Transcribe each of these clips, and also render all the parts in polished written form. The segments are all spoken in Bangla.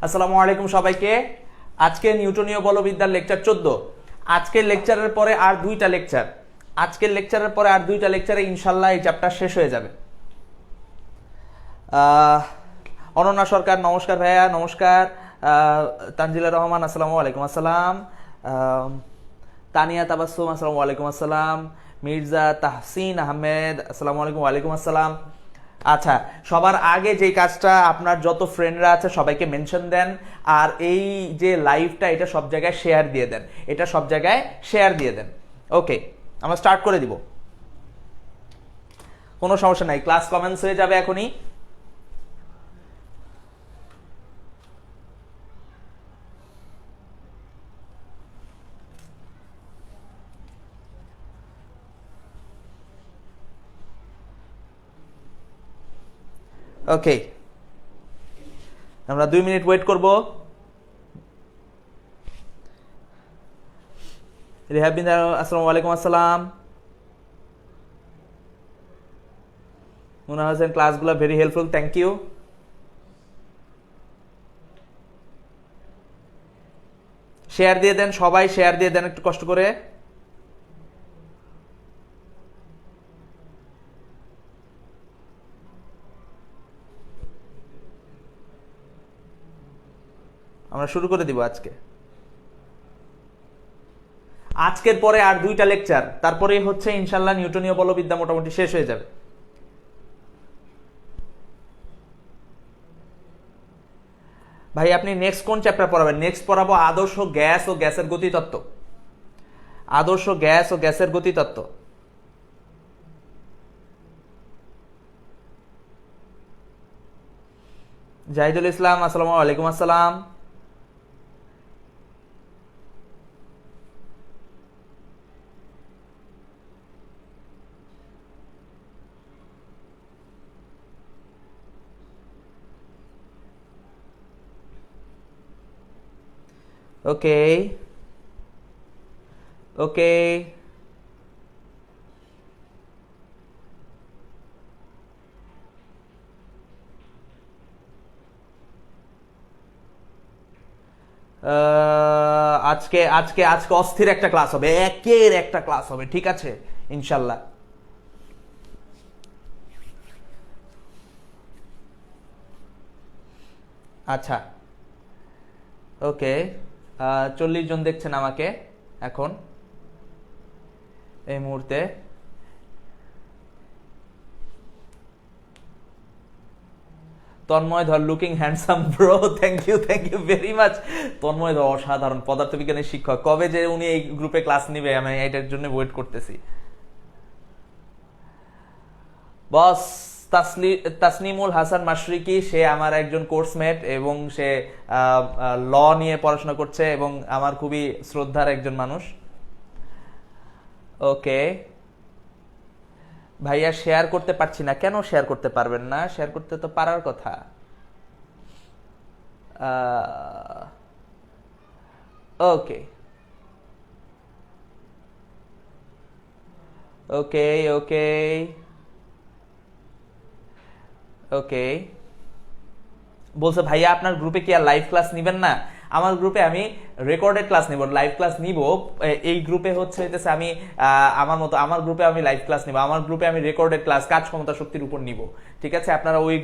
আসসালামু আলাইকুম সবাইকে। আজকে নিউটনীয় বলবিদ্যার লেকচার 14। আজকের লেকচারের পরে আর দুইটা লেকচার, ইনশাল্লাহ এই চ্যাপ্টার শেষ হয়ে যাবে। অনন্যা সরকার নমস্কার ভাইয়া, নমস্কার। তানজিলা রহমান আসসালামু আলাইকুম আসসালাম। তানিয়া তাবাসসুম আসসালামু আলাইকুম আসসালাম। মির্জা তাহসিন আহমেদ আসসালামু আলাইকুম, ওয়ালাইকুম আসসালাম। আচ্ছা, সবার আগে যে কাজটা, আপনার যত ফ্রেন্ডরা আছে সবাইকে মেনশন দেন, আর এই যে লাইভটা এটা সব জায়গায় শেয়ার দিয়ে দেন। ওকে, আমরা স্টার্ট করে দিব, কোনো সমস্যা নাই, ক্লাস কমেন্টস হয়ে যাবে এখনই। ওকে, আমরা 2 মিনিট ওয়েট করব। রেহাবিন আসসালামু আলাইকুম আসসালাম। মুনা হোসেন ক্লাসগুলো very helpful, thank you. Share দিয়ে দেন, সবাই শেয়ার দিয়ে দেন একটু কষ্ট করে। আমরা শুরু করে দিব আজকের পরে আর দুইটা লেকচার, তারপরেই হচ্ছে ইনশাল্লাহ নিউটনীয় বলবিদ্যা মোটামুটি শেষ হয়ে যাবে। ভাই আপনি নেক্সট কোন চ্যাপ্টার পড়াবেন? নেক্সট পড়াবো আদর্শ গ্যাস ও গ্যাসের গতিতত্ত্ব। জাহিদুল ইসলাম আসসালামু আলাইকুম আসসালাম। ওকে ওকে, আজকে আজকে আজকে অস্থির একটা ক্লাস হবে, একের একটা ক্লাস হবে, ঠিক আছে ইনশাল্লাহ। আচ্ছা ওকে, 40 জন দেখছেন আমাকে এখন এই মুহূর্তে। Tanmoy Dhar looking handsome bro, thank you very much. Tanmoy Dhar অসাধারণ পদার্থবিজ্ঞানের শিক্ষক, কবে যে উনি এই গ্রুপে ক্লাস নিবে আমি এটার জন্য ওয়েট করতেছি। বস তাসনিমুল হাসান মাশরিকি, সে আমার একজন কোর্সমেট এবং সে ল নিয়ে পড়াশোনা করছে এবং আমার খুবই শ্রদ্ধার একজন মানুষ। ওকে ভাইয়া, শেয়ার করতে পারছি না কেন? শেয়ার করতে পারবেন না? শেয়ার করতে তো পারার কথা। ওকে ওকে ওকে ওকে, বলছে ভাইয়া আপনার গ্রুপে কি আর লাইভ ক্লাস নিবেন না? আমার গ্রুপে আমি রেকর্ডেড ক্লাস নিব, লাইভ ক্লাস নিব। এই গ্রুপে হচ্ছে আমি আমার গ্রুপে আমি লাইভ ক্লাস নিব, আমার গ্রুপে আমি রেকর্ডেড ক্লাস কাজ ক্ষমতা শক্তির উপর নিব, ঠিক আছে? আপনারা ওই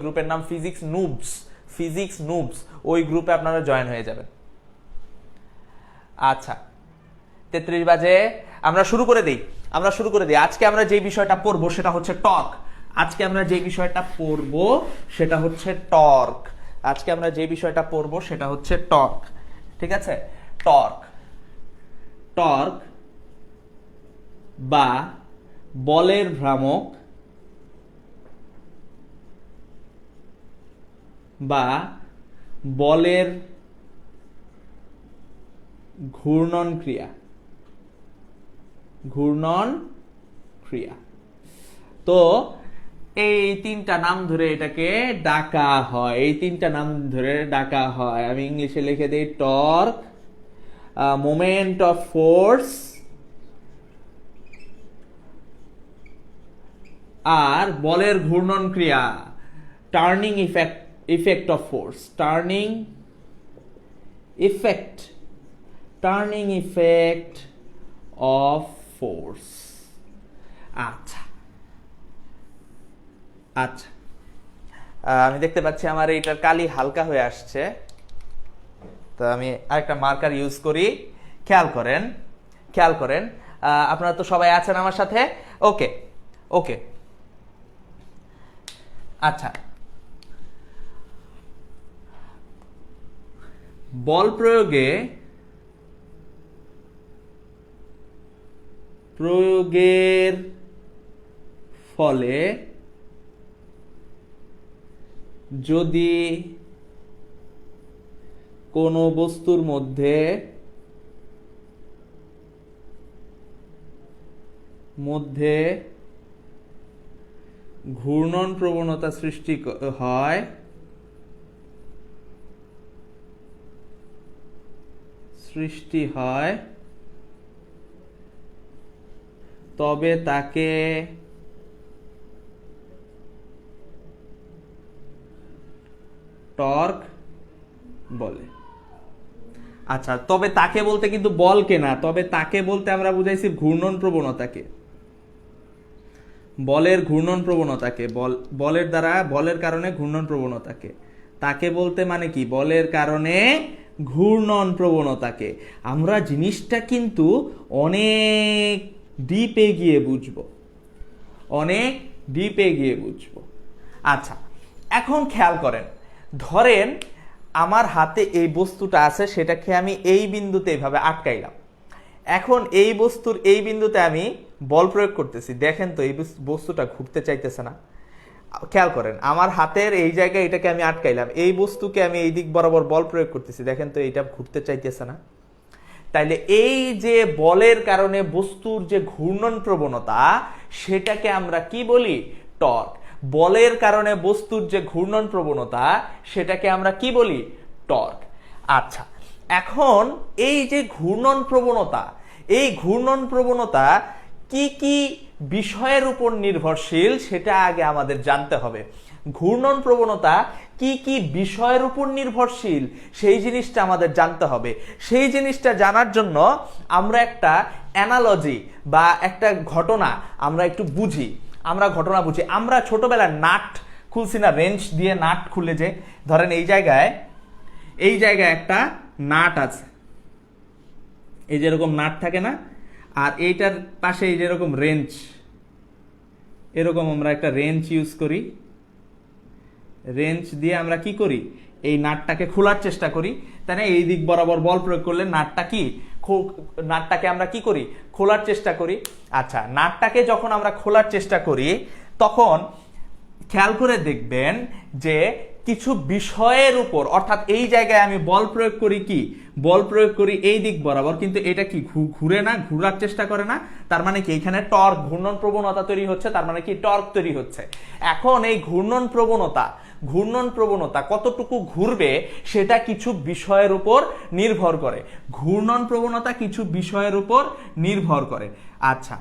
গ্রুপের নাম ফিজিক্স নুবস, ওই গ্রুপে আপনারা জয়েন হয়ে যাবেন। আচ্ছা 33 বাজে, আমরা শুরু করে দিই। আজকে আমরা যে বিষয়টা পড়বো সেটা হচ্ছে টর্ক। ঠিক আছে, টর্ক বা বলের ভ্রামক বা বলের ঘূর্ণন ক্রিয়া। তো এই তিনটা নাম ধরে এটাকে ডাকা হয়। আমি ইংলিশে লিখে দিই টর্ক, মোমেন্ট অফ ফোর্স, আর বলের ঘূর্ণন ক্রিয়া, turning effect of force, turning effect of force. আচ্ছা আচ্ছা, আমি দেখতে পাচ্ছি আমার এইটার কালি হালকা হয়ে আসছে, তো আমি আরেকটা মার্কার ইউজ করি। খেয়াল করেন আপনারা তো সবাই আছেন আমার সাথে? ওকে ওকে, আচ্ছা, বল প্রয়োগের ফলে যদি কোনো বস্তুর মধ্যে ঘূর্ণন প্রবণতা সৃষ্টি হয়, তবে তাকে টর্ক বলে। আচ্ছা, তবে তাকে বলতে কিন্তু বলকে না, তবে তাকে বলতে আমরা বুঝাইছি ঘূর্ণন প্রবণতাকে, বলের ঘূর্ণন প্রবণতাকে, বলের কারণে ঘূর্ণন প্রবণতাকে। তাকে বলতে মানে কি? বলের কারণে ঘূর্ণন প্রবণতাকে। আমরা জিনিসটা কিন্তু অনেক ডিপে গিয়ে বুঝবো, আচ্ছা, এখন খেয়াল করেন, ধরেন আমার হাতে এই বস্তুটা আছে, সেটাকে আমি এই বিন্দুতে এইভাবে আটকাইলাম। এখন এই বস্তুর এই বিন্দুতে আমি বল প্রয়োগ করতেছি, দেখেন তো এই বস্তুটা ঘুরতে চাইতেছে না। খেয়াল করেন, আমার হাতের এই জায়গায় এটাকে আমি আটকাইলাম, এই বস্তুকে আমি এই দিক বরাবর বল প্রয়োগ করতেছি, দেখেন তো এইটা ঘুরতে চাইতেছে না। তাইলে এই যে বলের কারণে বস্তুর যে ঘূর্ণন প্রবণতা, সেটাকে আমরা কি বলি? টর্ক। বলের কারণে বস্তুর যে ঘূর্ণন প্রবণতা, সেটাকে আমরা কি বলি? টর্ক। আচ্ছা, এখন এই যে ঘূর্ণন প্রবণতা, এই ঘূর্ণন প্রবণতা কি কি বিষয়ের উপর নির্ভরশীল সেটা আগে আমাদের জানতে হবে। ঘূর্ণন প্রবণতা কি কি বিষয়ের উপর নির্ভরশীল সেই জিনিসটা আমাদের জানতে হবে। সেই জিনিসটা জানার জন্য আমরা একটা অ্যানালজি বা একটা ঘটনা আমরা একটু বুঝি। আমরা ছোটবেলায় নাট খুলছি না, রেঞ্চ দিয়ে নাট খুলে, যে ধরেন এই জায়গায় একটা নাট আছে, এই যেরকম নাট থাকে না, আর এইটার পাশে এই যেরকম রেঞ্চ, এরকম আমরা একটা রেঞ্চ ইউজ করি। রেঞ্চ দিয়ে আমরা কি করি? এই নাটটাকে খোলার চেষ্টা করি, তাই না? এই দিক বরাবর বল প্রয়োগ করলে নাটটাকে আমরা কি করি? খোলার চেষ্টা করি। আচ্ছা, নাটটাকে যখন আমরা খোলার চেষ্টা করি, তখন খেয়াল করে দেখবেন যে কিছু বিষয়ের উপর, অর্থাৎ এই জায়গায় আমি বল প্রয়োগ করি, কি বল প্রয়োগ করি এই দিক বরাবর, কিন্তু এটা কি ঘুরে না, ঘুরার চেষ্টা করে না। তার মানে কি এখানে টর্ক, ঘূর্ণন প্রবণতা তৈরি হচ্ছে, তার মানে কি টর্ক তৈরি হচ্ছে। এখন এই ঘূর্ণন প্রবণতা কতটুকু ঘুরবে সেটা কিছু বিষয়ের উপর নির্ভর করে। ঘূর্ণন প্রবণতা কিছু বিষয়ের উপর নির্ভর করে। আচ্ছা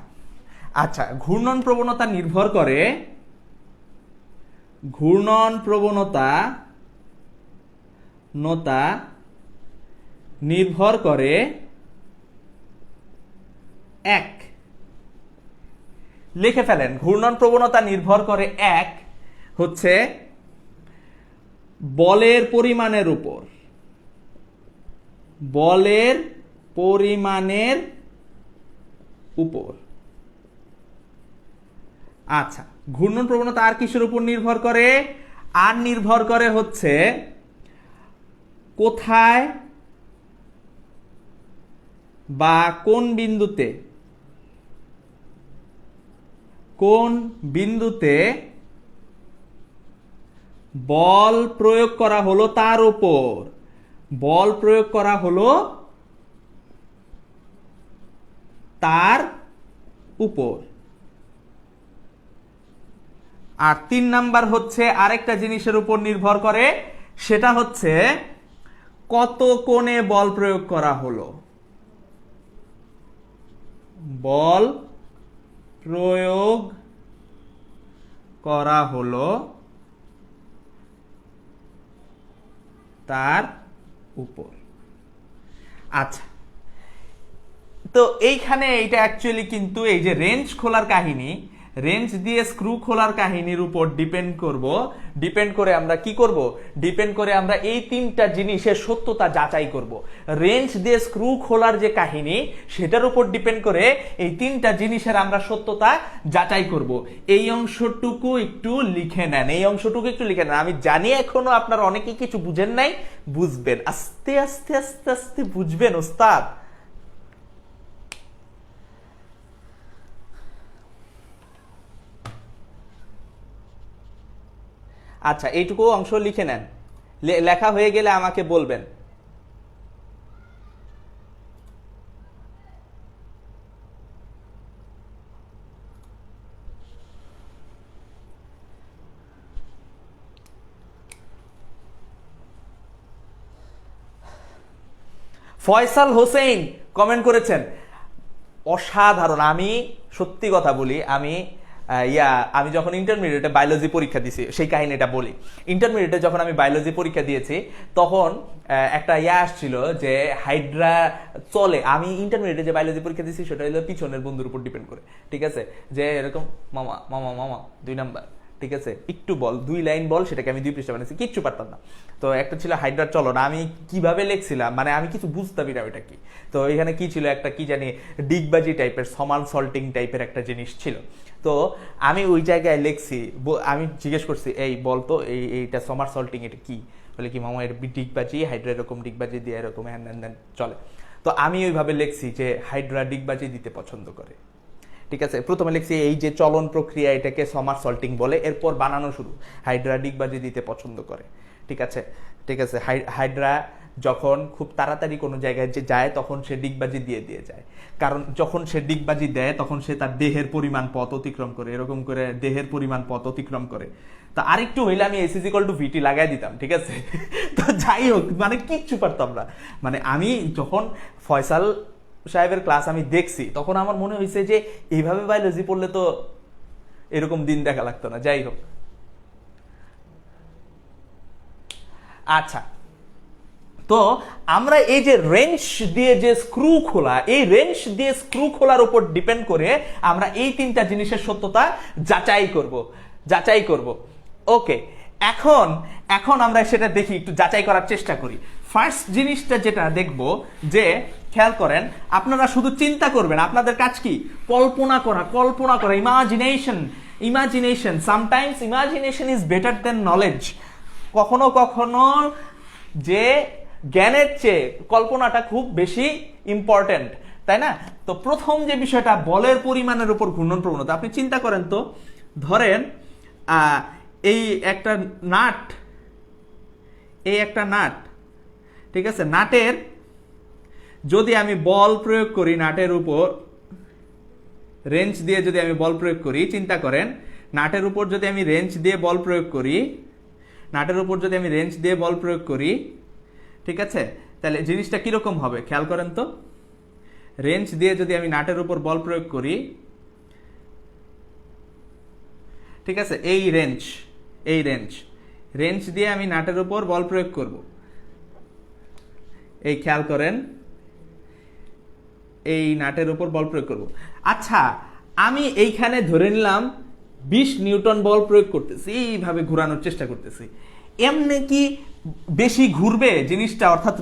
আচ্ছা, ঘূর্ণন প্রবণতা নির্ভর করে এক, লিখে ফেলেন, ঘূর্ণন প্রবণতা নির্ভর করে এক হচ্ছে বলের পরিমাণের উপর। আচ্ছা, ঘূর্ণন প্রবণতা আর কিসের উপর নির্ভর করে? আর নির্ভর করে হচ্ছে কোথায় বা কোন বিন্দুতে বল প্রয়োগ করা হলো তার উপর। বল প্রয়োগ করা হলো তার উপর। আর 3 নাম্বার হচ্ছে আরেকটা জিনিসের উপর নির্ভর করে, সেটা হচ্ছে কত কোণে বল প্রয়োগ করা হলো। বল প্রয়োগ করা হলো তার উপর। আচ্ছা, তো এইখানে এইটা অ্যাকচুয়ালি কিন্তু এই যে রেঞ্জ খোলার কাহিনী, রেঞ্জ দিয়ে স্ক্রু খোলার কাহিনীর উপর ডিপেন্ড করে আমরা কি করব, ডিপেন্ড করে আমরা এই তিনটা জিনিসের সত্যতা যাচাই করব। রেঞ্জ দিয়ে স্ক্রু খোলার যে কাহিনী সেটার উপর ডিপেন্ড করে এই তিনটা জিনিসের আমরা সত্যতা যাচাই করব। এই অংশটুকু একটু লিখে নেন, আমি জানি এখনো আপনারা অনেকেই কিছু বুঝেন নাই, বুঝবেন আস্তে আস্তে আস্তে আস্তে বুঝবেন ওস্তাদ। আচ্ছা, এইটুকু অংশ লিখে নেন, লেখা হয়ে গেলে আমাকে বলবেন। ফয়সাল হোসেন কমেন্ট করেছেন, অসাধারণ। আমি সত্যি কথা বলি, আমি যখন ইন্টারমিডিয়েটে বায়োলজি পরীক্ষা দিয়েছি সেই কাহিনীটা বলি। ইন্টারমিডিয়েটে যখন আমি বায়োলজি পরীক্ষা দিয়েছি তখন একটা আসছিল যে হাইড্রা চলে। আমি ইন্টারমিডিয়েটে যে বায়োলজি পরীক্ষা দিয়েছি সেটা হলো পিছনের বন্ধুর উপর ডিপেন্ড করে, ঠিক আছে, যে এরকম মামা মামা মামা 2 নাম্বার, ঠিক আছে, একটু বল, 2 লাইন বল, সেটাকে আমি 2 পৃষ্ঠা বানিয়েছি, কিচ্ছু পারতাম না। তো একটা ছিল হাইড্রার চলন, আমি কিভাবে লিখছিলাম, মানে আমি কিছু বুঝতামই না ওইটা কি। তো এখানে কি ছিল, একটা কি জানি ডিগবাজি টাইপের, সমান সল্টিং টাইপের একটা জিনিস ছিল। তো আমি ওই জায়গায় লিখছি, আমি জিজ্ঞেস করছি এই বলতো এইটা সমার সল্টিং এটা কি, বলে কি মামা এটা ডিগবাজি, হাইড্রা এরকম ডিগবাজি দিয়ে এরকম হ্যান হ্যান চলে। তো আমি ওইভাবে লিখছি যে হাইড্রা ডিগবাজি দিতে পছন্দ করে, ঠিক আছে। প্রথমে লিখছি এই যে চলন প্রক্রিয়া এটাকে সমার সল্টিং বলে, এরপর বানানো শুরু, হাইড্রা ডিগবাজি দিতে পছন্দ করে, ঠিক আছে, ঠিক আছে। হাইড্রা যখন খুব তাড়াতাড়ি কোনো জায়গায় যে যায় তখন সে ডিগবাজি দিয়ে যায়, কারণ যখন সে ডিগবাজি দেয় তখন সে তার দেহের পরিমাণ পথ অতিক্রম করে, এরকম করে দেহের পরিমাণ পথ অতিক্রম করে। তা আরেকটু হইলে আমি এস ইজ ইকুয়াল টু ভিটি লাগাই দিতাম, ঠিক আছে। তো যাই হোক, মানে কিচ্ছু পারতাম না। মানে আমি যখন ফয়সাল সাহেবের ক্লাস আমি দেখছি তখন আমার মনে হয়েছে যে এইভাবে বায়োলজি পড়লে তো এরকম দিন দেখা লাগতো না। যাই হোক, আচ্ছা, তো আমরা এই যে রেঞ্জ দিয়ে যে স্ক্রু খোলা, এই রেঞ্জ দিয়ে স্ক্রু খোলার উপর ডিপেন্ড করে আমরা এই তিনটা জিনিসের সত্যতা যাচাই করব। ওকে, এখন আমরা সেটা দেখি, একটু যাচাই করার চেষ্টা করি। ফার্স্ট জিনিসটা যেটা দেখব, যে খেয়াল করেন, আপনারা শুধু চিন্তা করবেন, আপনাদের কাজ কি কল্পনা করা, imagination. Sometimes imagination is better than knowledge. কখনো কখনো যে জ্ঞানের চেয়ে কল্পনাটা খুব বেশি ইম্পর্টেন্ট, তাই না? তো প্রথম যে বিষয়টা, বলের পরিমাণের উপর ঘূর্ণন প্রবণতা। আপনি চিন্তা করেন তো, ধরেন এই একটা নাট, ঠিক আছে, নাটের যদি আমি বল প্রয়োগ করি, নাটের উপর রেঞ্জ দিয়ে যদি আমি বল প্রয়োগ করি, চিন্তা করেন নাটের উপর যদি আমি রেঞ্জ দিয়ে বল প্রয়োগ করি, ঠিক আছে, তাহলে জিনিসটা কিরকম হবে খেয়াল করেন তো। রেঞ্জ দিয়ে যদি আমি নাটের উপর বল প্রয়োগ করি, ঠিক আছে, এই রেঞ্জ দিয়ে আমি নাটের উপর বল প্রয়োগ করব, এই খেয়াল করেন, এই নাটের উপর বল প্রয়োগ করব। আচ্ছা, আমি এইখানে ধরে নিলাম 20 নিউটন বল প্রয়োগ করতেছি, এইভাবে ঘোরানোর চেষ্টা করতেছি। এমনি কি বেশি ঘুরবে জিনিসটা, অর্থাৎ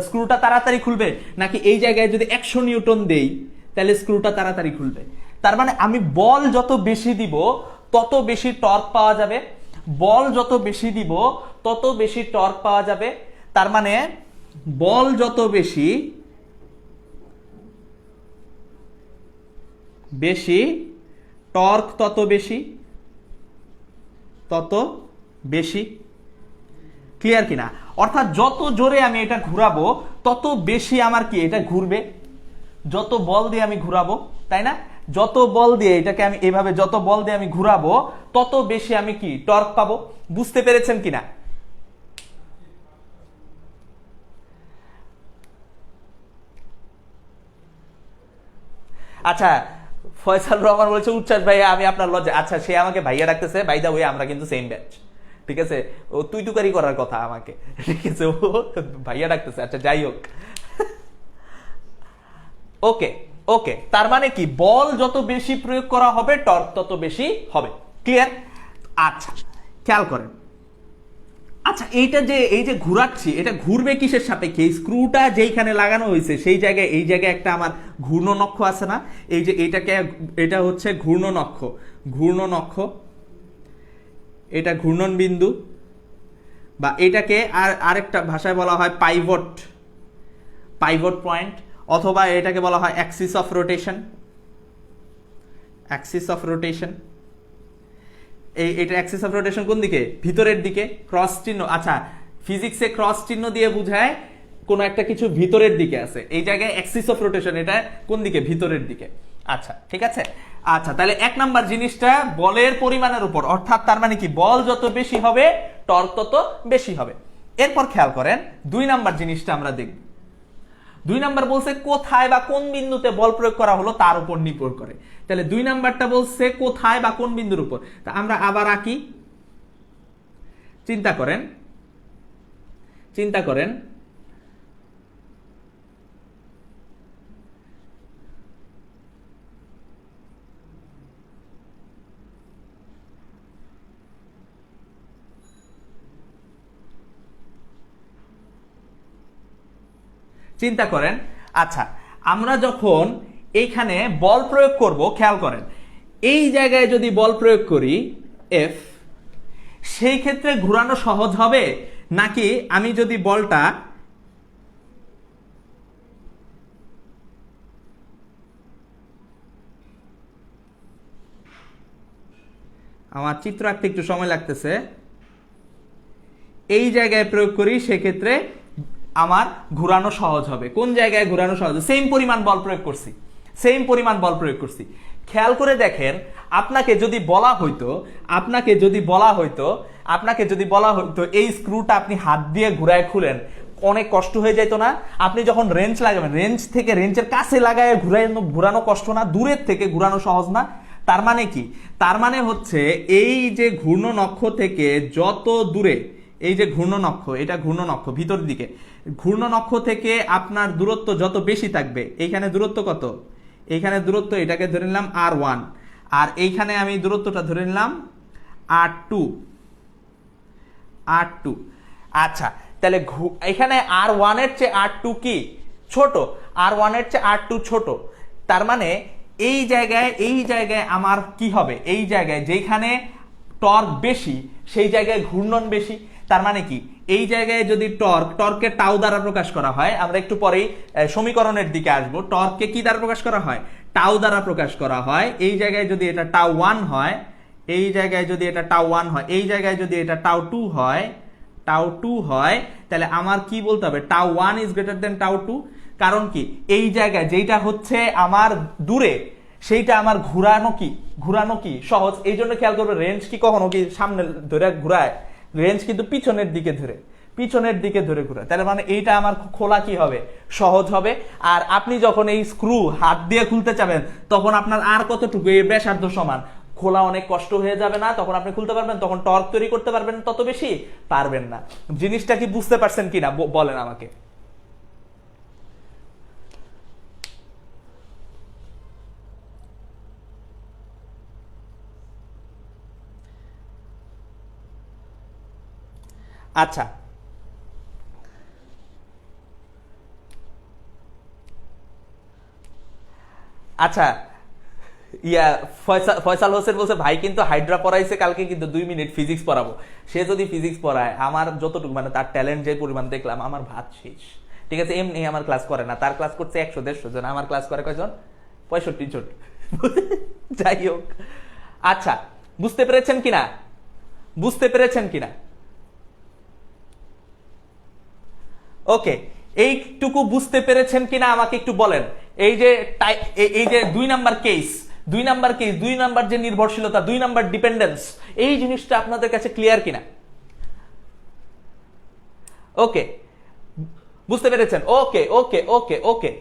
স্ক্রুটা তাড়াতাড়ি খুলবে, নাকি এই জায়গায় যদি 100 নিউটন দেই তাহলে স্ক্রুটা তাড়াতাড়ি খুলবে? তার মানে আমি বল যত বেশি দিব তত বেশি টর্ক পাওয়া যাবে, বল যত বেশি দিব তত বেশি টর্ক পাওয়া যাবে। তার মানে বল যত বেশি টর্ক তত বেশি। ক্লিয়ার কিনা? অর্থাৎ যত জোরে আমি এটা ঘুরাবো তত বেশি আমার কি এটা ঘুরবে, যত বল দিয়ে আমি ঘুরাবো, তাই না? যত বল দিয়ে এটাকে আমি এভাবে যত বল দিয়ে আমি ঘুরাবো তত বেশি আমি কি টর্ক পাবো। বুঝতে পেরেছেন কিনা? আচ্ছা, ফয়সাল রহমান বলছে উচ্ছ্বাস ভাইয়া আমি আপনার লজ্জা। আচ্ছা, সে আমাকে ভাইয়া ডাকতেছে, বাই দা ওয়ে আমরা কিন্তু সেম ব্যাচ, ঠিক আছে, ও তুই তুকারি করার কথা আমাকে, ঠিক আছে, ও ভাইয়া ডাকতেছে। আচ্ছা যাই হোক, ওকে ওকে, তার মানে কি বল যত বেশি প্রয়োগ করা হবে টর্ক তত বেশি হবে। ক্লিয়ার? আচ্ছা খেয়াল করেন, আচ্ছা এইটা যে এই যে ঘুরাচ্ছি, এটা ঘুরবে কিসের সাপেক্ষে? স্ক্রুটা যেইখানে লাগানো হয়েছে সেই জায়গায়, এই জায়গায় একটা আমার ঘূর্ণনক্ষ আছে না, এই যে এইটাকে, এটা হচ্ছে ঘূর্ণনক্ষ, ঘূর্ণনক্ষ, এটা ঘূর্ণন বিন্দু, বা এটাকে আরেকটা ভাষায় বলা হয় পাইভট, পাইভট পয়েন্ট, অথবা এটাকে বলা হয় Axis of rotation, Axis of rotation. এটা অ্যাক্সিস অফ রোটেশন কোন দিকে? ভিতরের দিকে। ক্রস চিহ্ন, আচ্ছা ফিজিক্সে ক্রস চিহ্ন দিয়ে বোঝায় কোন একটা কিছু ভিতরের দিকে আছে, এই জায়গায় অ্যাক্সিস অফ রোটেশন, এটা কোন দিকে? ভিতরের দিকে। আচ্ছা ঠিক আছে। আচ্ছা তাহলে এক নাম্বার জিনিসটা বলের পরিমাণের উপর, অর্থাৎ তার মানে কি বল যত বেশি হবে টর্ক তত বেশি হবে। এরপর খেয়াল করেন 2 নাম্বার জিনিসটা আমরা দেখব। 2 নাম্বার বলছে কোথায় বা কোন বিন্দুতে বল প্রয়োগ করা হলো তার উপর নির্ভর করে। তাহলে 2 নাম্বারটা বলছে কোথায় বা কোন বিন্দুর উপর। তা আমরা আবার আঁকি, চিন্তা করেন, চিন্তা করেন, চিন্তা করেন। আচ্ছা আমরা যখন এইখানে বল প্রয়োগ করব, খেয়াল করেন এই জায়গায় যদি বল প্রয়োগ করি এফ, সেই ক্ষেত্রে ঘোরানো সহজ হবে, নাকি আমি যদি বলটা আমার চিত্র আঁকতে একটু সময় লাগতেছে, এই জায়গায় প্রয়োগ করি, সেক্ষেত্রে আমার ঘোরানো সহজ হবে। কোন জায়গায় ঘোরানো সহজ? সেম পরিমাণ বল প্রয়োগ করছি, সেম পরিমাণ বল প্রয়োগ করছি। খেয়াল করে দেখেন, আপনাকে যদি বলা হইতো, আপনাকে যদি বলা হইতো, আপনাকে যদি বলা হইতো এই স্ক্রুটা আপনি হাত দিয়ে ঘুরায় খুলেন, অনেক কষ্ট হয়ে যেত না? আপনি যখন রেঞ্জ লাগাবেন, রেঞ্জ থেকে রেঞ্জের কাছে লাগায় ঘুরানো কষ্ট না, দূরের থেকে ঘুরানো সহজ না? তার মানে কি? তার মানে হচ্ছে এই যে ঘূর্ণনক্ষ থেকে যত দূরে, এই যে ঘূর্ণনক্ষ, এটা ঘূর্ণনক্ষ ভিতর দিকে, ঘূর্ণনক্ষ থেকে আপনার দূরত্ব যত বেশি থাকবে, এইখানে দূরত্ব কত? এইখানে দূরত্ব, এটাকে ধরে নিলাম R1, আর এইখানে আমি দূরত্বটা ধরে নিলাম R2, R2। আচ্ছা তাহলে এখানে R1 এর চেয়ে R2 কি ছোট? R1 এর চেয়ে R2 ছোট। তার মানে এই জায়গায় আমার কি হবে? এই জায়গায় যেখানে টর্ক বেশি সেই জায়গায় ঘূর্ণন বেশি। তার মানে কি এই জায়গায় যদি টর্ককে টাউ দ্বারা প্রকাশ করা হয়, আমরা একটু পরেই সমীকরণের দিকে আসবো, টর্ককে কি দ্বারা প্রকাশ করা হয়? টাউ দ্বারা প্রকাশ করা হয়। এই জায়গায় যদি এটা টাউ 1 হয়, এই জায়গায় যদি এটা টাউ 1 হয়, এই জায়গায় যদি এটা টাউ 2 হয়, টাউ 2 হয়, তাহলে আমার কি বলতে হবে? Tau 1 is greater than tau 2। কারণ কি এই জায়গায় যেটা হচ্ছে আমার দূরে, সেইটা আমার ঘুরানো কি সহজ। এই জন্য খেয়াল করবে রেঞ্জ কি কখনো কি সামনে ধরে ঘুরায়? রেঞ্জ কিন্তু পিছনের দিকে ধরে ঘুরায়। তাহলে মানে এইটা আমার খোলা কি হবে? সহজ হবে। আর আপনি যখন এই স্ক্রু হাত দিয়ে খুলতে চাবেন, তখন আপনার আর কতটুকু? এই ব্যাসার্ধ সমান, খোলা অনেক কষ্ট হয়ে যাবে না? তখন আপনি খুলতে পারবেন, তখন টর্ক তৈরি করতে পারবেন তত বেশি? পারবেন না। জিনিসটা কি বুঝতে পারছেন কিনা বলেন আমাকে। আচ্ছা আচ্ছা, ফয়সাল হোসেন বলছে ভাই কিন্তু হাইড্রা পড়াইছে কালকে, কিন্তু 2 মিনিট ফিজিক্স পড়াবো। সে যদি ফিজিক্স পড়ায়, আমার যতটুকু মানে তার ট্যালেন্ট যে পরিমাণ দেখলাম, আমার ভাত শেষ। ঠিক আছে, এমনি আমার ক্লাস করে না, তার ক্লাস করছে 100-150 জন, আমার ক্লাস করে কয়জন? 65 জন। যাই হোক, আচ্ছা বুঝতে পেরেছেন কিনা? ওকে, এইটুকু বুঝতে পেরেছেন কিনা আমাকে একটু বলেন। এই যে 2 নাম্বার যে নির্ভরশীলতা, 2 নাম্বার ডিপেন্ডেন্স, এই জিনিসটা আপনাদের কাছে ক্লিয়ার কিনা? ওকে, বুঝতে পেরেছেন? ওকে ওকে ওকে ওকে।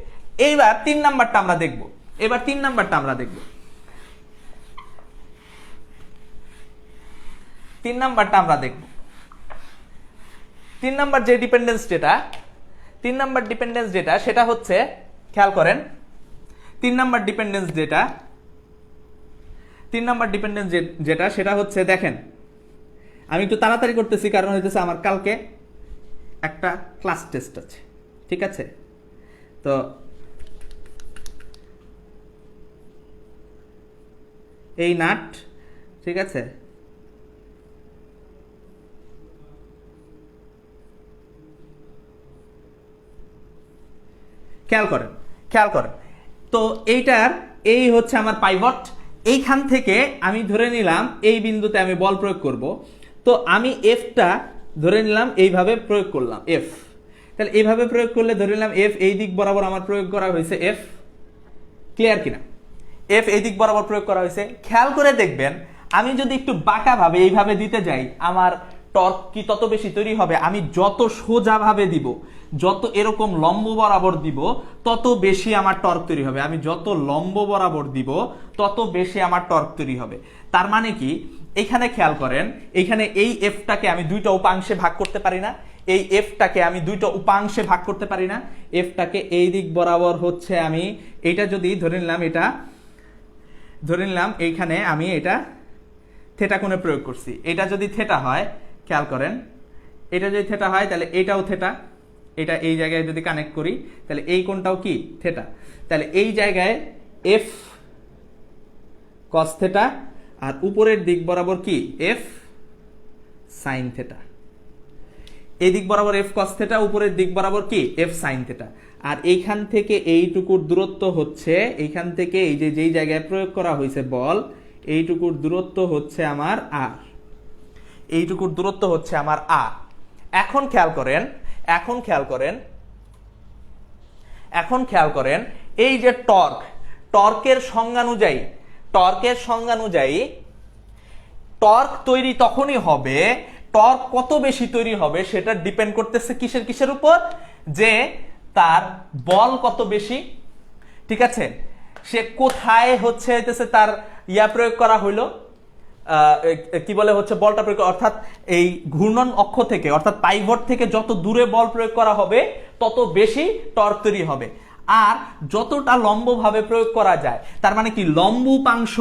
এইবার 3 নাম্বারটা আমরা দেখব। 3 নাম্বারটা আমরা দেখব। তিন নাম্বার যে ডিপেন্ডেন্স যেটা, তিন নাম্বার ডিপেন্ডেন্স যেটা সেটা হচ্ছে, খেয়াল করেন, তিন নাম্বার ডিপেন্ডেন্স যেটা, তিন নাম্বার ডিপেন্ডেন্স যেটা সেটা হচ্ছে, দেখেন আমি একটু তাড়াতাড়ি করতেছি কারণ হইতেছে আমার কালকে একটা ক্লাস টেস্ট আছে, ঠিক আছে? তো এই নাট, ঠিক আছে, খেয়াল করেন, খেয়াল করেন। তো এইটার এই হচ্ছে আমার পাইভট, এইখান থেকে আমি ধরে নিলাম এই বিন্দুতে আমি বল প্রয়োগ করব। তো আমি এফটা ধরে নিলাম এইভাবে প্রয়োগ করলাম, এফ, তাহলে এইভাবে প্রয়োগ করলে ধরে নিলাম এফ এই দিক বরাবর আমার প্রয়োগ করা হয়েছে, এফ, ক্লিয়ার কিনা? এফ এই দিক বরাবর প্রয়োগ করা হয়েছে। খেয়াল করে দেখবেন আমি যদি একটু বাঁকাভাবে এইভাবে দিতে যাই আমার টর্ক কি তত বেশি তৈরি হবে? আমি যত সোজাভাবে দিব, যত এরকম লম্ব বরাবর দিব, তত বেশি আমার টর্ক তৈরি হবে। আমি যত লম্ব বরাবর দিব তত বেশি আমার টর্ক তৈরি হবে। তার মানে কি, এখানে খেয়াল করেন, এখানে এই এফটাকে আমি দুইটা উপাংশে ভাগ করতে পারি না, এই এফটাকে আমি দুইটা উপাংশে ভাগ করতে পারি না। এফটাকে এই দিক বরাবর হচ্ছে আমি এইটা যদি ধরে নিলাম, এটা ধরে নিলাম এইখানে আমি এটা থেটা কোণে প্রয়োগ করছি, এটা যদি থেটা হয়, খেয়াল করেন, এটা যদি থেটা হয় তাহলে এটাও থেটা, এটা এই জায়গায় যদি কানেক্ট করি তাহলে এই কোণটাও কি থেটা, তাহলে এই জায়গায় এফ কস থেটা আর উপরের দিক বরাবর কি এফ সাইন থেটা, এই দিক বরাবর এফ কস থেটা, উপরের দিক বরাবর কি এফ সাইন থেটা। আর এইখান থেকে এইটুকুর দূরত্ব হচ্ছে, এইখান থেকে এই যে যেই জায়গায় প্রয়োগ করা হয়েছে বল, এইটুকুর দূরত্ব হচ্ছে আমার আর, এইটুকুর দূরত্ব হচ্ছে আমার আর। এখন খেয়াল করেন, এখন খেয়াল করেন, এখন খেয়াল করেন, এই যে টর্ক, টর্কের সংজ্ঞানুযায়ী, টর্কের সংজ্ঞানুযায়ী টর্ক তৈরি তখনই হবে, টর্ক কত বেশি তৈরি হবে সেটা ডিপেন্ড করতেছে কিসের কিসের উপর? যে তার বল কত বেশি, ঠিক আছে, সে কোথায় হচ্ছে তার ইয়া প্রয়োগ করা হইলো, কি বলে হচ্ছে বলটা প্রয়োগ, অর্থাৎ এই ঘূর্ণন অক্ষ থেকে, অর্থাৎ পাইভট থেকে যত দূরে বল প্রয়োগ করা হবে তত বেশি টর্ক তৈরি হবে। আর যতটা লম্বভাবে প্রয়োগ করা যায়, তার মানে কি লম্ব উপাংশ,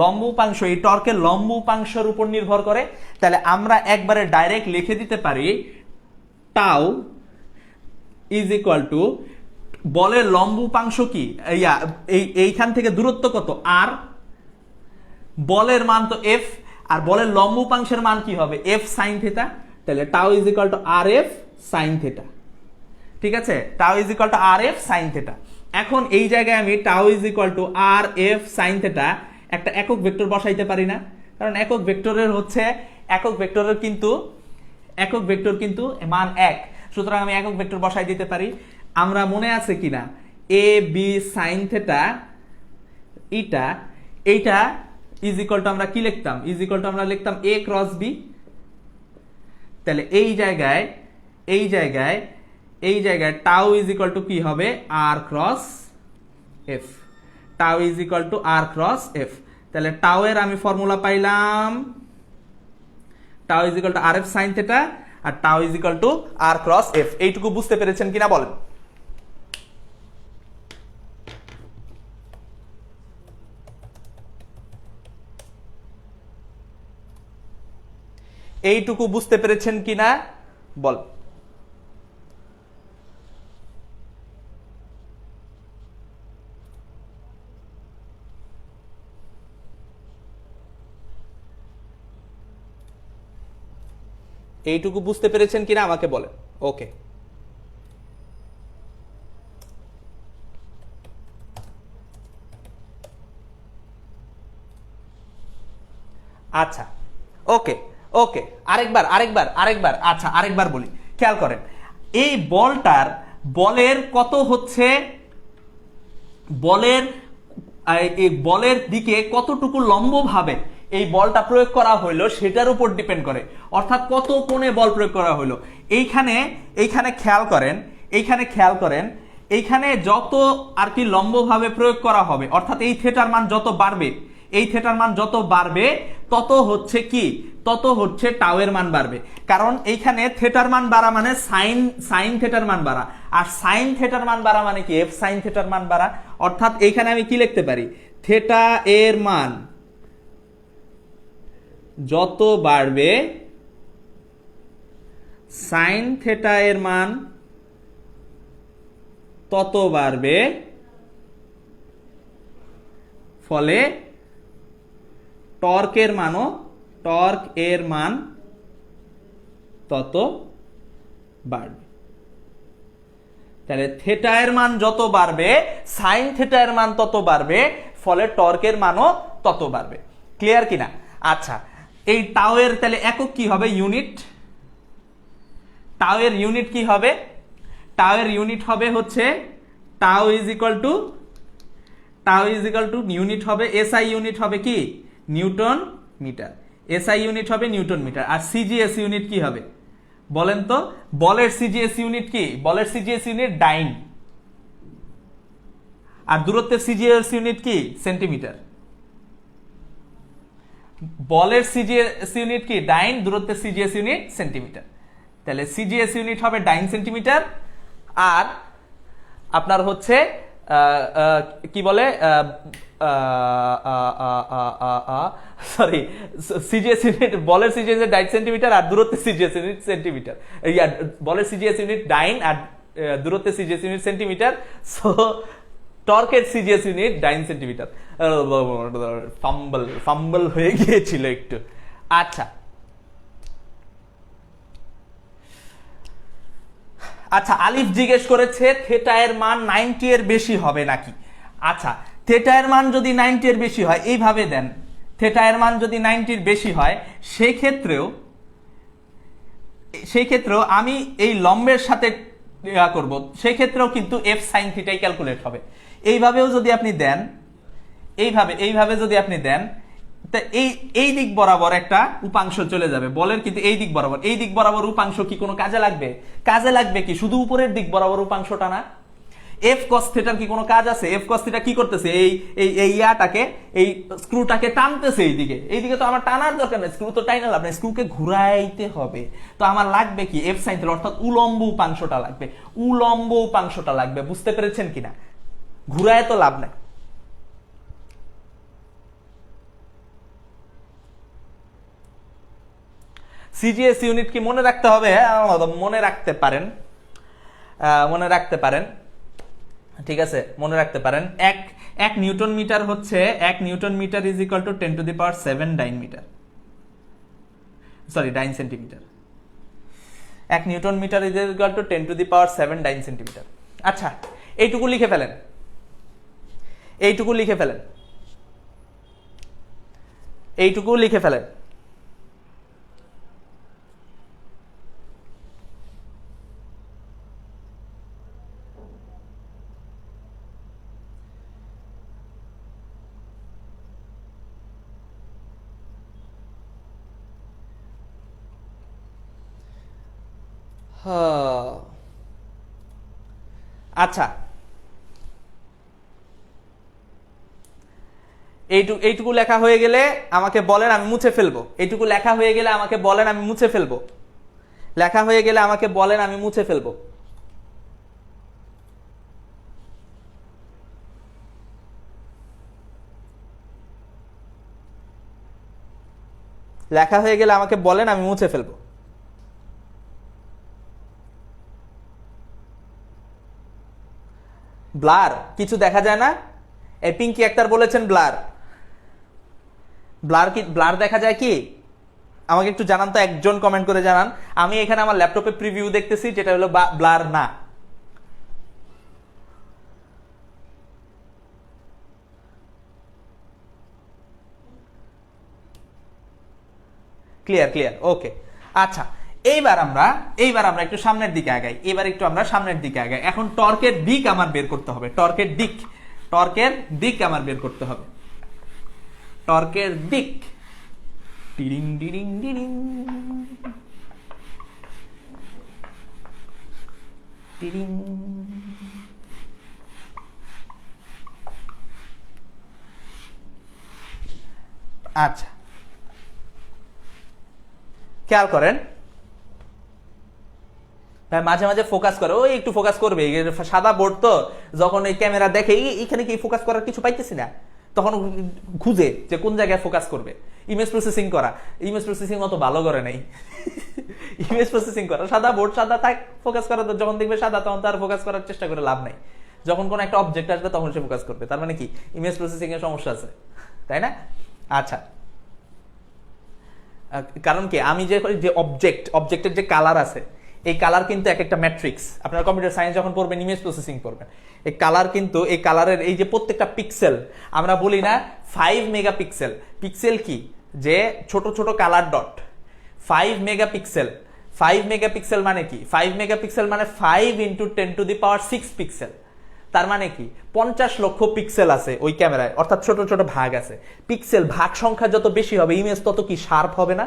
লম্ব উপাংশ এই টর্কের লম্ব উপাংশের উপর নির্ভর করে। তাহলে আমরা একবারে ডাইরেক্ট লিখে দিতে পারি টাউ ইজ ইকুয়াল টু, বলের লম্ব উপাংশ কি, এইখান থেকে দূরত্ব কত আর, বলের মান তো এফ, আর বলের লম্ব উপাংশের মান কি হবে এফ সাইন থেটা, তাহলে tau is equal to R F sine theta, ঠিক আছে, tau is equal to R F sine theta. এখন এই জায়গায় আমি tau is equal to R F sine theta একটা একক ভেক্টর বসাইতে পারি না, কারণ একক ভেক্টরের হচ্ছে, একক ভেক্টরের কিন্তু, একক ভেক্টর কিন্তু মান এক, সুতরাং আমি একক ভেক্টর বসাই দিতে পারি। আমরা মনে আছে কিনা এ বি সাইন থেটা ইটা, এইটা ইজ ইকুয়াল টু আমরা কি লিখতাম, ইজ ইকুয়াল টু আমরা লিখতাম এ ক্রস বি। তাহলে এই জায়গায়, এই জায়গায়, এই জায়গায় টাউ ইজ ইকুয়াল টু কি হবে R cross F, tau is equal to R cross F. তাহলে টাউ এর আমি ফর্মুলা পাইলাম tau is equal to R F sine theta আর tau is equal to R cross F. এইটুকু বুঝতে পেরেছেন কিনা বলেন? এইটুকু বুঝতে পেরেছেন কিনা বল? এইটুকু বুঝতে পেরেছেন কিনা আমাকে বলেন। ওকে, আচ্ছা, ওকে ওকে, আরেকবার আরেকবার আরেকবার আচ্ছা আরেকবার বলি, খেয়াল করেন, এই বলটার বলের কত হচ্ছে, বলের এই বলের দিকে কতটুকু লম্বভাবে এই বলটা প্রয়োগ করা হইলো সেটার উপর ডিপেন্ড করে, অর্থাৎ কত কোণে বল প্রয়োগ করা হইলো। এইখানে, এইখানে খেয়াল করেন, এইখানে খেয়াল করেন, এইখানে যত আর কি লম্বভাবে প্রয়োগ করা হবে, অর্থাৎ এই থেটার মান যত বাড়বে, এই থেটার মান যত বাড়বে তত হচ্ছে কি তত হচ্ছে টাউ এর মান বাড়বে। কারণ এইখানে থেটার মান বাড়া মানে সাইন থেটার মান বাড়া, আর সাইন থেটার মান বাড়া মানে কি এফ সাইন থেটার মান বাড়া। অর্থাৎ এইখানে আমি কি লিখতে পারি, থেটা এর মান যত বাড়বে সাইন থেটা এর মান তত বাড়বে, ফলে টর্ক এর মান তত বাড়বে। তাহলে থেটা এর মান যত বাড়বে সাইন থেটা এর মান তত বাড়বে, ফলে টর্কের মানও তত বাড়বে। ক্লিয়ার কিনা? আচ্ছা, এই টাউ এর তাহলে একক কি হবে, ইউনিট। টাউ এর ইউনিট কি হবে, টাউ এর ইউনিট হবে হচ্ছে tau is equal two unit হবে এসআই ইউনিট হবে কি নিউটন মিটার, এসআই ইউনিট হবে নিউটন মিটার। আর সিজিএস ইউনিট কি হবে বলেন তো, বলের সিজিএস ইউনিট কি, বলের সিজিএস ইউনিট ডাইন, আর দূরত্বের সিজিএস ইউনিট কি সেন্টিমিটার। বলের সিজিএস ইউনিট কি ডাইন, দূরত্বের সিজিএস ইউনিট সেন্টিমিটার। তাহলে সিজিএস ইউনিট হবে ডাইন সেন্টিমিটার, আর আপনার হচ্ছে কি বলে সরি সিজিএস ইউনিট, বলের সিজিএস ডাইন সেন্টিমিটার আর দূরত্বের সিজিএস ইউনিট সেন্টিমিটার, বলের সিজিএস ইউনিট ডাইন আর দূরত্বের সিজিএস ইউনিট সেন্টিমিটার। সো টর্কের CGS unit dyne centimetre. Fumble হয়ে গিয়েছিল একটু। আচ্ছা আচ্ছা, আলিফ জিজ্ঞেস করেছে থেটা এর মান 90 এর বেশি হবে নাকি। আচ্ছা, থেটা এর মান যদি 90 এর বেশি হয়, এইভাবে দেন, থেটা এর মান যদি 90 এর বেশি হয়, সেই ক্ষেত্রেও আমি এই লম্বের সাথে করব, সেই ক্ষেত্রেও কিন্তু এফ সাইন থিটাই ক্যালকুলেট হবে। এইভাবেও যদি আপনি দেন, এইভাবে যদি আপনি দেন, তা এই দিক বরাবর একটা উপাংশ চলে যাবে বলের, কিন্তু এই দিক বরাবর উপাংশ কি কোনো কাজে লাগবে? কাজে লাগবে কি শুধু উপরের দিক বরাবর উপাংশটা না? এফ কস থিটার কি কোনো কাজ আছে? এফ কস থিটা কি করতেছে, এই ইয়াটাকে, এই স্ক্রুটাকে টানতেছে এইদিকে তো আমার টানার দরকার নেই, স্ক্রু তো টাইনা লাভ নেই, স্ক্রুকে ঘুরাইতে হবে। তো আমার লাগবে কি এফ সাইন থিটা, অর্থাৎ উলম্ব উপাংশটা লাগবে। বুঝতে পেরেছেন কিনা? ঘুরায় তো লাভ নাই। সিজিএস ইউনিট কি মনে রাখতে হবে? মনে রাখতে পারেন, ঠিক আছে, মনে রাখতে পারেন। এক নিউটন মিটার হচ্ছে, 1 newton metre is equal to 10 to the power 7 dyne centimetre. 1 newton metre is equal to 10 to the power 7 dyne centimetre. আচ্ছা, এইটুকু লিখে ফেলেন, এইটুকু লিখে ফেলেন। আচ্ছা, এইটুকু লেখা হয়ে গেলে আমাকে বলেন, আমি মুছে ফেলবো। এইটুকু লেখা হয়ে গেলে আমাকে বলেন, আমি মুছে ফেলবো। লেখা হয়ে গেলে আমাকে বলেন, আমি মুছে ফেলবো। লেখা হয়ে গেলে আমাকে বলেন, আমি মুছে ফেলবো। ব্লার, কিছু দেখা যায় না? এই পিঙ্কি আক্তার বলেছেন ব্লার দেখা যায় কি? আমাকে একটু জানান তো, একজন কমেন্ট করে জানান। আমি এখানে আমার ল্যাপটপে প্রিভিউ দেখতেছি, যেটা হলো ব্লার না। ক্লিয়ার, ওকে। আচ্ছা, এইবার আমরা একটু সামনের দিকে আগাই। এখন টর্কের দিক আমার বের করতে হবে। টর্কের দিক আমার বের করতে হবে। টর্কের দিক, ডিরিং ডিরিং ডিরিং ডিরিং। আচ্ছা, খেয়াল করেন ভাই মাঝে মাঝে ফোকাস করে, ওই একটু ফোকাস করবে, সাদা বোর্ড তো, যখন এই ক্যামেরা দেখে এখানে কি ফোকাস করার কিছু পাইতেছি না, তখন খুঁজে যে কোন জায়গায় ফোকাস করবে। ইমেজ প্রসেসিং করা, ইমেজ প্রসেসিং অত ভালো করে নাই। ইমেজ প্রসেসিং করা, সাদা বোর্ড, সাদা থাক, ফোকাস করা, যখন দেখবে সাদা তখন তার ফোকাস করার চেষ্টা করে লাভ নাই। যখন কোন একটা অবজেক্ট আসবে তখন সে ফোকাস করবে, তার মানে কি ইমেজ প্রসেসিং এর সমস্যা আছে, তাই না? আচ্ছা, কারণ কি আমি যে অবজেক্টের যে কালার আছে, এই কালার কিন্তু এক একটা ম্যাট্রিক্স। আপনারা কম্পিউটার সায়েন্স যখন পড়বেন, ইমেজ প্রসেসিং পড়বেন, এই কালার কিন্তু, এই কালারের এই যে প্রত্যেকটা পিক্সেল, আমরা বলি না 5 মেগাপিক্সেল, পিক্সেল কি যে ছোট ছোট কালার ডট, 5 মেগাপিক্সেল। 5 মেগাপিক্সেল মানে কি? 5 মেগাপিক্সেল মানে 5 × 10⁶ পিক্সেল। তার মানে কি 50 লক্ষ পিক্সেল আছে ওই ক্যামেরায়, অর্থাৎ ছোট ছোট ভাগ আছে। পিক্সেল ভাগ সংখ্যা যত বেশি হবে, ইমেজ তত কি শার্প হবে না,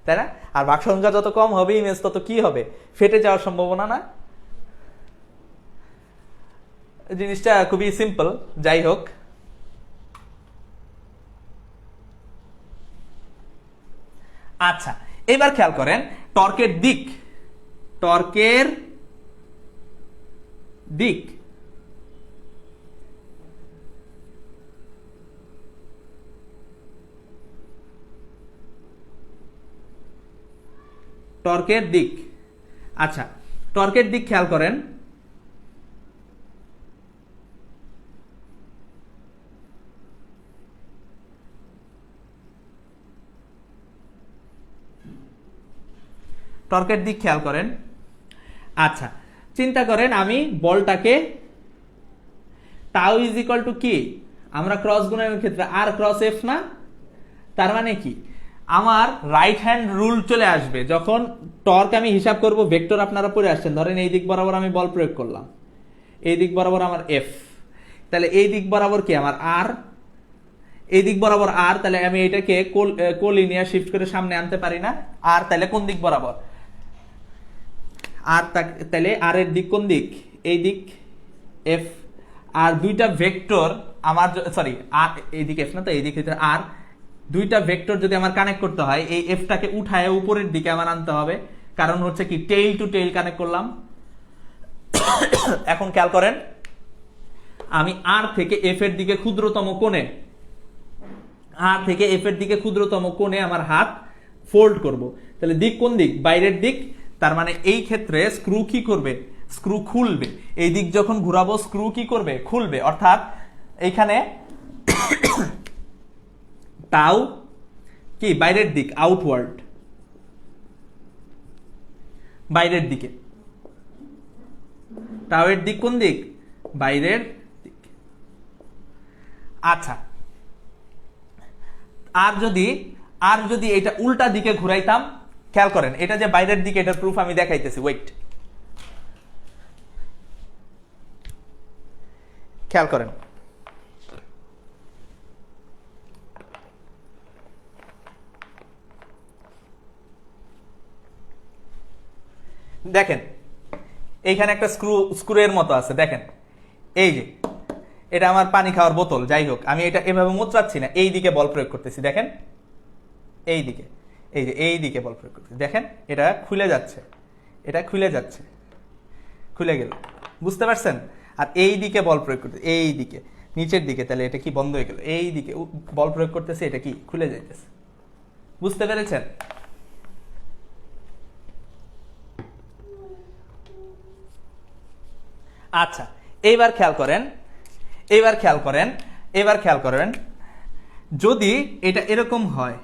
তাই না? আর ভাগ সংখ্যা যত কম হবে, ইমেজ তত কি হবে, ফেটে যাওয়ার সম্ভাবনা না। জিনিসটা খুবই সিম্পল। যাই হোক, আচ্ছা এবার খেয়াল করেন টর্কের দিক। টর্কের দিক টর্কের দিক, আচ্ছা টর্কের দিক খেয়াল করেন। টর্কের দিক খেয়াল করেন। আচ্ছা চিন্তা করেন আমি বলটাকে টাউ ইজ ইকুয়াল টু কি, আমরা ক্রস গুণনের ক্ষেত্রে আর ক্রস এফ না, তার মানে কি আমার রাইট হ্যান্ড রুল চলে আসবে যখন টর্ক আমি হিসাব করব। ভেক্টর আপনারা পড়ে আসছেন, ধরেন এই দিক বরাবর আমি বল প্রয়োগ করলাম, এই দিক বরাবর আমার এফ, তাহলে এই দিক বরাবর কি আমার আর, এই দিক বরাবর আর, তাহলে আমি এটাকে কোলিনিয়ার শিফট করে সামনে আনতে পারি না। আর তাহলে কোন দিক বরাবর, আর তাহলে আর এর দিক কোন দিক, এই দিক এফ। আর দুইটা ভেক্টর আমার, সরি আর এই দিক এফ না, তো এই দিক আর, দুইটা ভেক্টর যদি আমার কানেক্ট করতে হয়, এই এফটাকে উঠায় উপরের দিকে আমার আনতে হবে, কারণ হচ্ছে কি টেইল টু টেইল কানেক্ট করলাম। এখন খেয়াল করেন আমি আর থেকে এফ এর দিকে ক্ষুদ্রতম কোণে, আর থেকে এফ এর দিকে ক্ষুদ্রতম কোণে আমার হাত ফোল্ড করব, তাহলে দিক কোন দিক, বাইরের দিক। তার মানে এই ক্ষেত্রে স্ক্রু কি করবে, স্ক্রু খুলবে। এই দিক যখন ঘুরাবো স্ক্রু কি করবে, খুলবে। অর্থাৎ এইখানে টাউ কি বাইরের দিক, আউটওয়ার্ড, বাইরের দিকে। টাউ এর দিক কোন দিক, বাইরের দিক। আচ্ছা আর যদি এটা উল্টা দিকে ঘুরাইতাম, খেয়াল করেন এটা যে বাইরের দিকে, এটার প্রুফ আমি দেখাইতেছি, ওয়েট খেয়াল করেন। দেখেন এইখানে একটা স্ক্রুয়ের মতো আছে, দেখেন এই যে এটা আমার পানি খাওয়ার বোতল, যাই হোক আমি এটা এভাবে মুচড়াচ্ছি না, এই দিকে বল প্রয়োগ করতেছি, দেখেন এই দিকে, এই যে এই দিকে বল প্রয়োগ করতেছি, দেখেন এটা খুলে যাচ্ছে, এটা খুলে যাচ্ছে, খুলে গেল, বুঝতে পারছেন? আর এই দিকে বল প্রয়োগ করতেছি, এই দিকে নিচের দিকে, তাহলে এটা কি বন্ধ হয়ে গেল। এই দিকে বল প্রয়োগ করতেছে, এটা কি খুলে যাইতেছে, বুঝতে পেরেছেন? আচ্ছা এইবার খেয়াল করেন, এবার খেয়াল করেন যদি এটা এরকম হয়,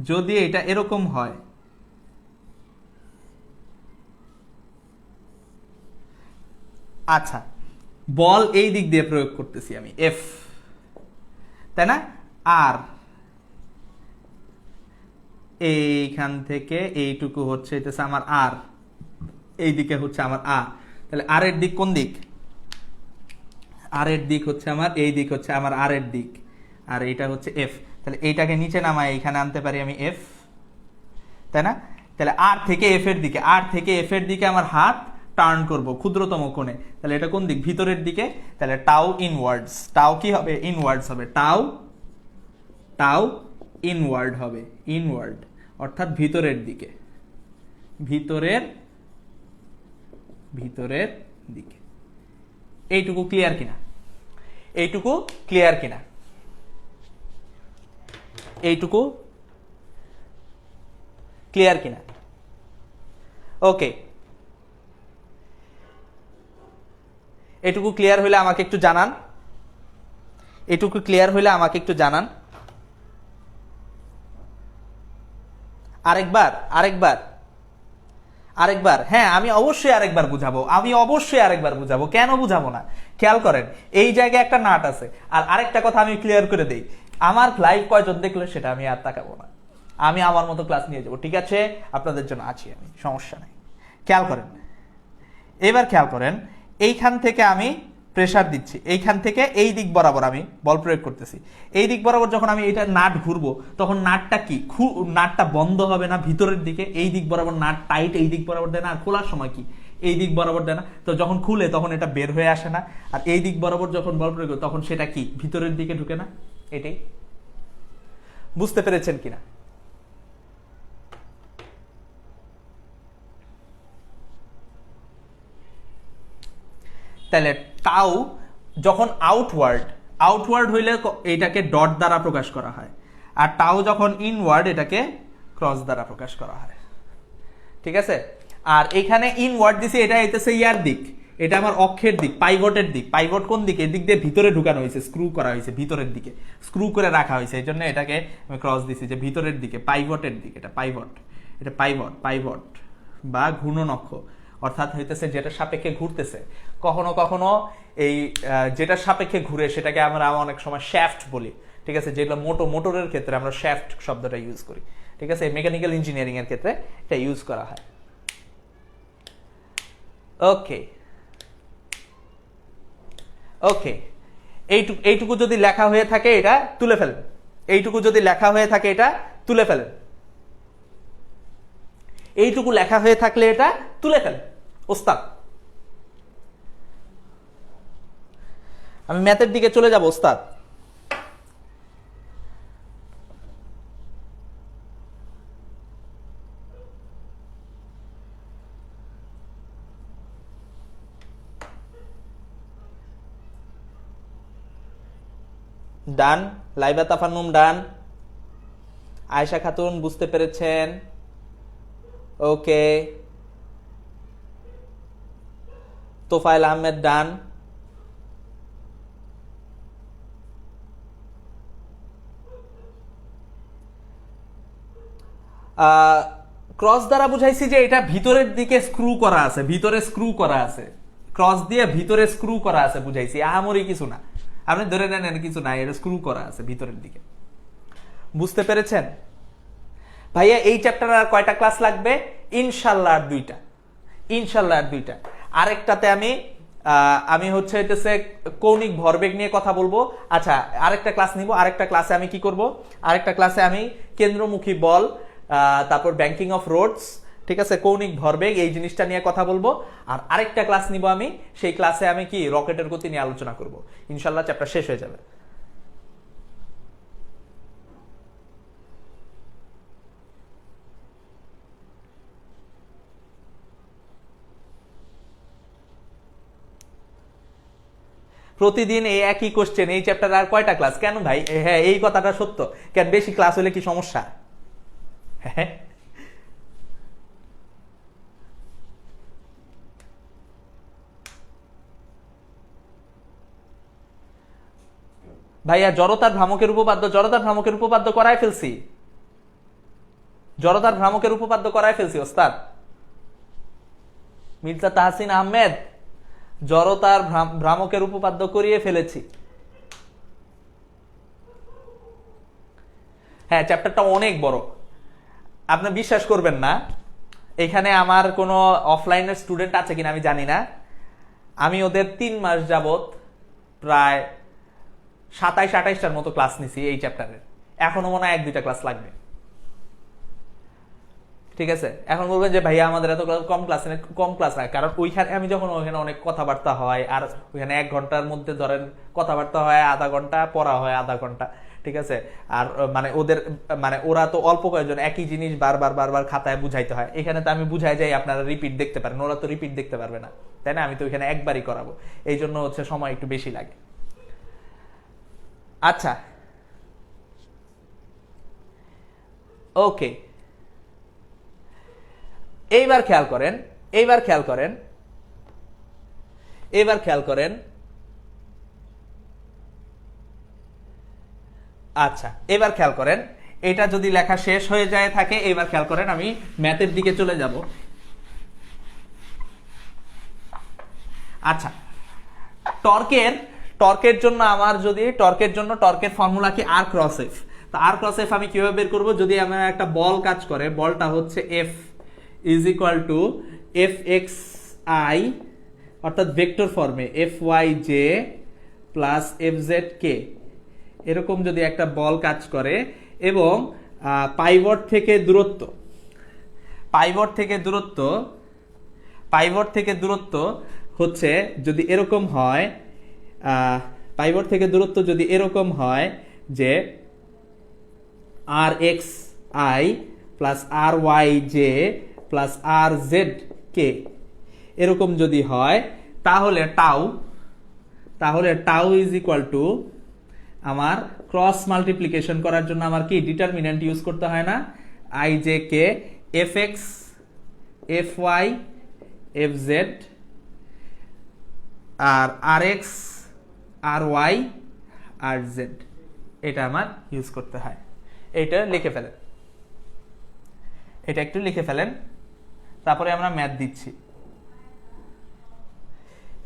যদি এটা এরকম হয়, আচ্ছা বল এই দিক দিয়ে প্রয়োগ করতেছি আমি এফ, তাই না? আর এইখান থেকে এইটুকু হচ্ছে এটা আমার আর, এই দিকে হচ্ছে আমার আর, তাহলে আর এর দিক কোন দিক, আর এর দিক হচ্ছে আমার, এই দিক হচ্ছে আমার আর এর দিক, আর এইটা হচ্ছে এফ। তাহলে এইটাকে নিচে নামায় এইখানে আনতে পারি আমি এফ, তাই না? তাহলে আর থেকে এফ এর দিকে, আর থেকে এফ এর দিকে আমার হাত টার্ন করব ক্ষুদ্রতম কোণে, তাহলে এটা কোন দিক? ভিতরের দিকে। তাহলে টাউ ইনওয়ার্ডস, টাউ কি হবে? ইনওয়ার্ডস হবে। টাউ টাউ ইনওয়ার্ড হবে, ইনওয়ার্ড অর্থাৎ ভিতরের দিকে, ভিতরের ভিতরের দিকে। এইটুকু ক্লিয়ার কিনা? এইটুকু ক্লিয়ার কিনা? এইটুকু ক্লিয়ার কিনা? ওকে, এটুকু ক্লিয়ার হইলে আমাকে একটু জানান। এটুকু ক্লিয়ার হইলে আমাকে একটু জানান। আরেকবার আরেকবার আরেকবার হ্যাঁ, আমি অবশ্যই আরেকবার বুঝাবো, আমি অবশ্যই আরেকবার বুঝাবো, কেন বুঝাবো না? খেয়াল করেন, এই জায়গায় একটা নাট আছে। আর আরেকটা কথা আমি ক্লিয়ার করে দেই, আমার লাইভ কয়জন দেখলে সেটা আমি আর তাকাবো না, আমি আমার মতো ক্লাস নিয়ে যাবো। ঠিক আছে, আপনাদের জন্য আছি আমি, সমস্যা নাই। খেয়াল করেন, এবার খেয়াল করেন, এইখান থেকে আমি প্রেসার দিচ্ছি, এইখান থেকে এই দিক বরাবর আমি বল প্রয়োগ করতেছি। এই দিক বরাবর যখন আমি এটা নাট ঘুরবো, তখন নাটটা কি, নাটটা বন্ধ হবে না ভিতরের দিকে? এই দিক বরাবর নাট টাইট এই দিক বরাবর দেয় না, আর খোলার সময় কি এই দিক বরাবর দেয় না? তো যখন খুলে তখন এটা বের হয়ে আসে না, আর এই দিক বরাবর যখন বল প্রয়োগ করি তখন সেটা কি ভিতরের দিকে ঢুকে না? এটাই। বুঝতে পেরেছেন কিনা? তাহলে টাউ যখন আউটওয়ার্ড, আউটওয়ার্ড হইলে এটাকে ডট দ্বারা প্রকাশ করা হয়, আর টাউ যখন ইনওয়ার্ড এটাকে ক্রস দ্বারা প্রকাশ করা হয়। ঠিক আছে, আর এখানে ইনওয়ার্ড দিছি, এটা হইতেছে ইয়ার দিক, এটা আমার অক্ষের দিক, পাইভটের দিক। পাইভট কোন দিকে? এদিক দিয়ে ভিতরে ঢুকানো হয়েছে, স্ক্রু করা হয়েছে ভিতরের দিকে, স্ক্রু করে রাখা হয়েছে, এই জন্য এটাকে আমি ক্রস দিছি যে ভিতরের দিকে, পাইভটের দিকে। এটা পাইভট, এটা পাইভট, পাইভট বা ঘূর্ণন অক্ষ, অর্থাৎ হইতেছে যেটা সাপেক্ষে ঘুরতেছে। কখনো কখনো এই যেটা সাপেক্ষে ঘুরে সেটাকে আমরা অনেক সময় শ্যাফট বলি। ঠিক আছে, যেগুলো মোটরের ক্ষেত্রে আমরা শ্যাফট শব্দটা ইউজ করি। ঠিক আছে, মেকানিক্যাল ইঞ্জিনিয়ারিং এর ক্ষেত্রে এটা ইউজ করা হয়। ওকে ওকে, এইটুকু যদি লেখা হয়ে থাকে এটা তুলে ফেলেন, এইটুকু যদি লেখা হয়ে থাকে এটা তুলে ফেলেন, এইটুকু লেখা হয়ে থাকলে এটা তুলে ফেলেন। ওস্তাদ, আমি ম্যাথের দিকে চলে যাব ওস্তাদ। ডান, লাইবা তাফান্নুম ডান, আয়েশা খাতুন বুঝতে পেরেছেন? ওকে, তোফায়েল আহমেদ ডান। ক্রস দ্বারা বুঝাইছি যে এটা ভিতরের দিকে স্ক্রু করা আছে, ভিতরে স্ক্রু করা আছে, ক্রস দিয়ে ভিতরে স্ক্রু করা আছে বুঝাইছি, আহামরি কিছু না, আপনি ধরে নেন কিছু নাই, এটা স্ক্রু করা আছে ভিতরের দিকে। বুঝতে পেরেছেন ভাইয়া? এই চ্যাপ্টার আর কয়টা ক্লাস লাগবে? ইনশাল্লাহ আর দুইটা, ইনশাল্লাহ আর দুইটা। আরেকটাতে আমি হইতেছে কৌণিক ভরবেগ নিয়ে কথা বলবো। আচ্ছা, আরেকটা ক্লাস নিব, আরেকটা ক্লাসে আমি কি করব? আরেকটা ক্লাসে আমি কেন্দ্রমুখী বল, তারপর ব্যাংকিং অফ রোডস, ঠিক আছে, কৌণিক ভরবেগ এই জিনিসটা নিয়ে কথা বলবো। আর আরেকটা ক্লাস নিব আমি, সেই ক্লাসে আমি কি রকেটের গতি নিয়ে আলোচনা করব। ইনশাল্লাহ চ্যাপ্টার শেষ হয়ে যাবে। প্রতিদিন এই একই কোশ্চেন, এই চ্যাপ্টার আর কয়টা ক্লাস? কেন ভাই? হ্যাঁ, এই কথাটা সত্য। কেন বেশি ক্লাস হলে কি সমস্যা? হ্যাঁ, ভাইয়া জড়তার ভ্রামকের উপপাদ্য, জড়তার ভ্রামকের উপপাদ্য করায় ফেলছি, জড়তার ভ্রামকের উপপাদ্য করায় ফেলছি ওস্তাদ। মির্জা তাহসিন আহমেদ, জড়তার ভ্রামকের উপপাদ্য করিয়ে ফেলেছি। হ্যাঁ, চ্যাপ্টারটা অনেক বড়, আপনি বিশ্বাস করবেন না, এখানে আমার কোনো অফলাইনের স্টুডেন্ট আছে কিনা আমি জানি না, আমি ওদের 3 মাস যাবত প্রায় 27-28টার মতো ক্লাস নিছি এই চ্যাপ্টারের, এখনো মনে হয় 1-2টা ক্লাস লাগবে। ঠিক আছে, এখন বলবেন যে ভাইয়া আমাদের এত কম ক্লাস কম ক্লাস না, কারণ ওইখানে আমি যখন ওইখানে অনেক কথাবার্তা হয়, আর ওইখানে 1 ঘন্টার মধ্যে ধরেন কথাবার্তা হয় আধা ঘন্টা, পড়া হয় আধা ঘন্টা, ঠিক আছে। আর মানে ওদের মানে ওরা তো অল্প কয়েকজন একই জিনিস বারবার বারবার খাতায় বুঝাইতে হয়, এখানে তো আমি বুঝাই যাই আপনারা রিপিট দেখতে পারেন, ওরা তো রিপিট দেখতে পারবে না, তাই না? আমি তো ওইখানে একবারই করাবো, এই জন্য হচ্ছে সময় একটু বেশি লাগে। আচ্ছা, ওকে, এইবার খেয়াল করেন, এইবার খেয়াল করেন, এবার খেয়াল করেন। আচ্ছা, এবার খেয়াল করেন, এটা যদি লেখা শেষ হয়ে যায় থাকে, এবার খেয়াল করেন আমি ম্যাথের দিকে চলে যাব। আচ্ছা, টর্কের টর্কের জন্য আমার যদি টর্কের জন্য টর্কের ফর্মুলা কি আর ক্রস এফ। তো আর ক্রস এফ আমি কিভাবে বের করব? যদি আমার একটা বল কাজ করে, বলটা হচ্ছে F is equal to F X I, অর্থাৎ ভেক্টর ফর্মে F Y J plus F Z K, এরকম যদি একটা বল কাজ করে এবং পাইভট থেকে দূরত্ব, পাইভট থেকে দূরত্ব, পাইভট থেকে দূরত্ব হচ্ছে যদি এরকম হয়, পাইভট থেকে দূরত্ব যদি এরকম হয় যে R X I plus R Y J plus R Z K, এরকম যদি হয়, তাহলে টাউ ইজ ইকুয়াল টু, আমার ক্রস মাল্টিপ্লিকেশন করার জন্য আমার কি ডিটারমিনেন্ট ইউজ করতে হয় না, I J K F X F Y F Z আর R X R Y R Z, এটা আমার ইউজ করতে হয়। এটা লিখে ফেলেন, এটা একটু লিখে ফেলেন, তারপরে আমরা ম্যাথ দিচ্ছি।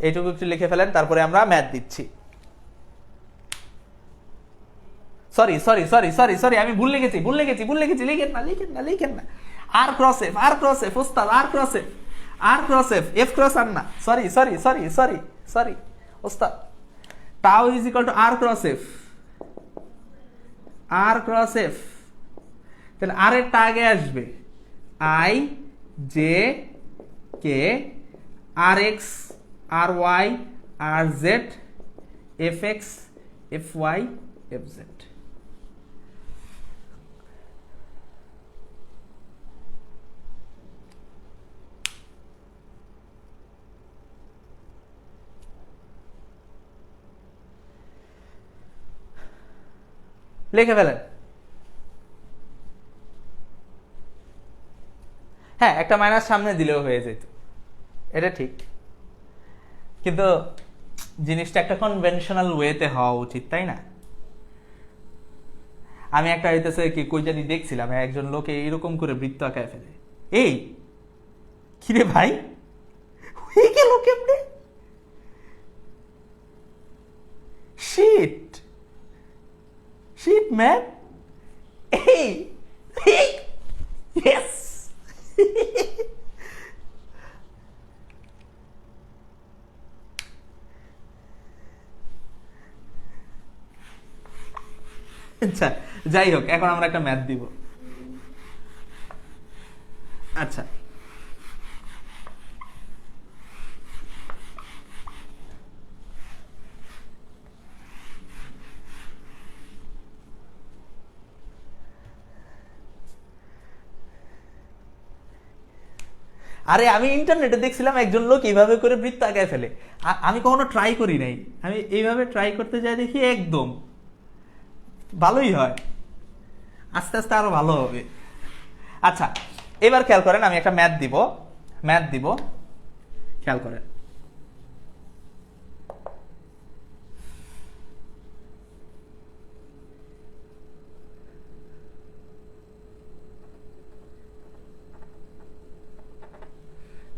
এইটুকু একটু লিখে ফেলেন, তারপরে আমরা ম্যাথ দিচ্ছি। Sorry sorry sorry sorry sorry আমি ভুল লিখেছি, লিখেন না। R cross F, R cross F ওস্তাদ, R cross F, R cross F, F cross R না, sorry sorry sorry sorry sorry ওস্তাদ। Tau is equal to R cross F, R cross F, তাহলে আর এর টা আগে আসবে, I J K R X R Y R Z F X F Y F Z. লিখে ফেলেন। হ্যাঁ, একটা মাইনাস সামনে দিলেও হয়ে যেত, এটা ঠিক, কিন্তু জিনিসটা একটা কনভেনশনাল ওয়েতে হওয়া উচিত, তাই না? আমি একটা হইতেছে কি কই জানি দেখছিলাম, একজন লোকে এরকম করে বৃত্ত আঁকায় ফেলে, এই কিরে ভাই হয়ে গেল কেমনে, শিট শিট ম্যান, এই ইয়েস আচ্ছা, যাই হোক, এখন আমরা একটা ম্যাথ দিব। আচ্ছা, আরে আমি ইন্টারনেটে দেখছিলাম একজন লোক এইভাবে করে বৃত্ত আঁকায় ফেলে, আমি কখনো ট্রাই করি নাই, আমি এইভাবে ট্রাই করতে যাই, দেখি একদম ভালোই হয়, আস্তে আস্তে আরো ভালো হবে। আচ্ছা, এবার খেয়াল করেন, আমি একটা ম্যাথ দিব, খেয়াল করেন।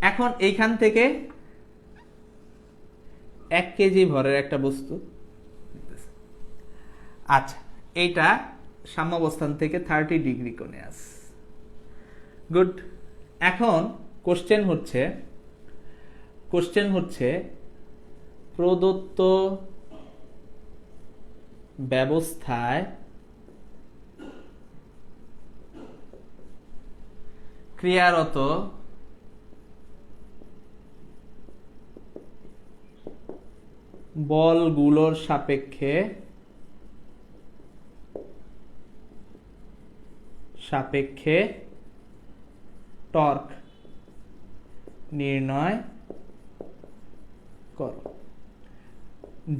এখন এইখান থেকে 1 কেজি ভরের একটা বস্তু, আচ্ছা, এইটা সাম্যাবস্থান থেকে 30 ডিগ্রি কোণে আছে, গুড। এখন কোশ্চেন হচ্ছে প্রদত্ত ব্যবস্থায় ক্রিয়ারত বলগুলোর সাপেক্ষে টর্ক নির্ণয় করো।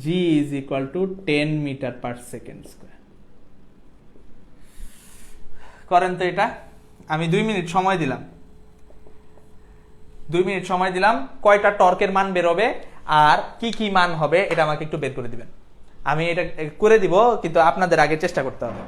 G is equal to 10 metre per second square. করেন তো এটা। আমি 2 মিনিট সময় দিলাম, 2 মিনিট সময় দিলাম। কয়টা টর্কের মান বেরোবে আর কি কি মান হবে এটা আমাকে একটু বের করে দিবেন। আমি এটা করে দিব, কিন্তু আপনাদের আগে চেষ্টা করতে হবে।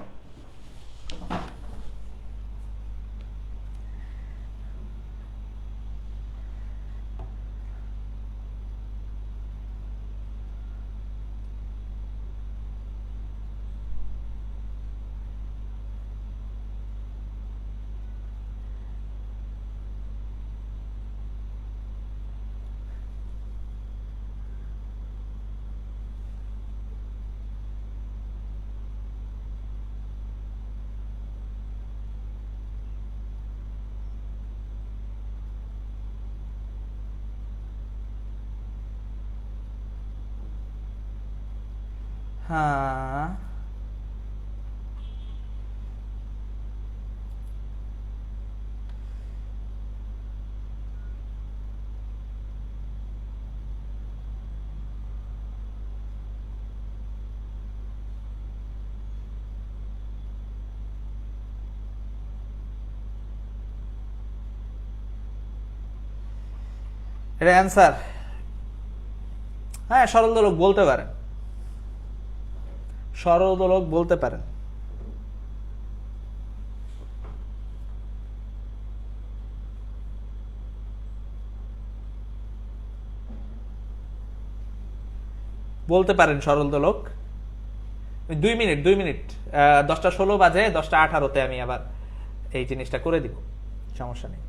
হ্যাঁ, এটা অ্যান্সার। হ্যাঁ, সরল দোলক বলতে পারেন, সরল দোলক বলতে পারেন। বলতে পারেন সরল দোলক। 2 মিনিট 10টা 16 বাজে, 10টা 18-তে আমি আবার এই জিনিসটা করে দিব, সমস্যা নেই।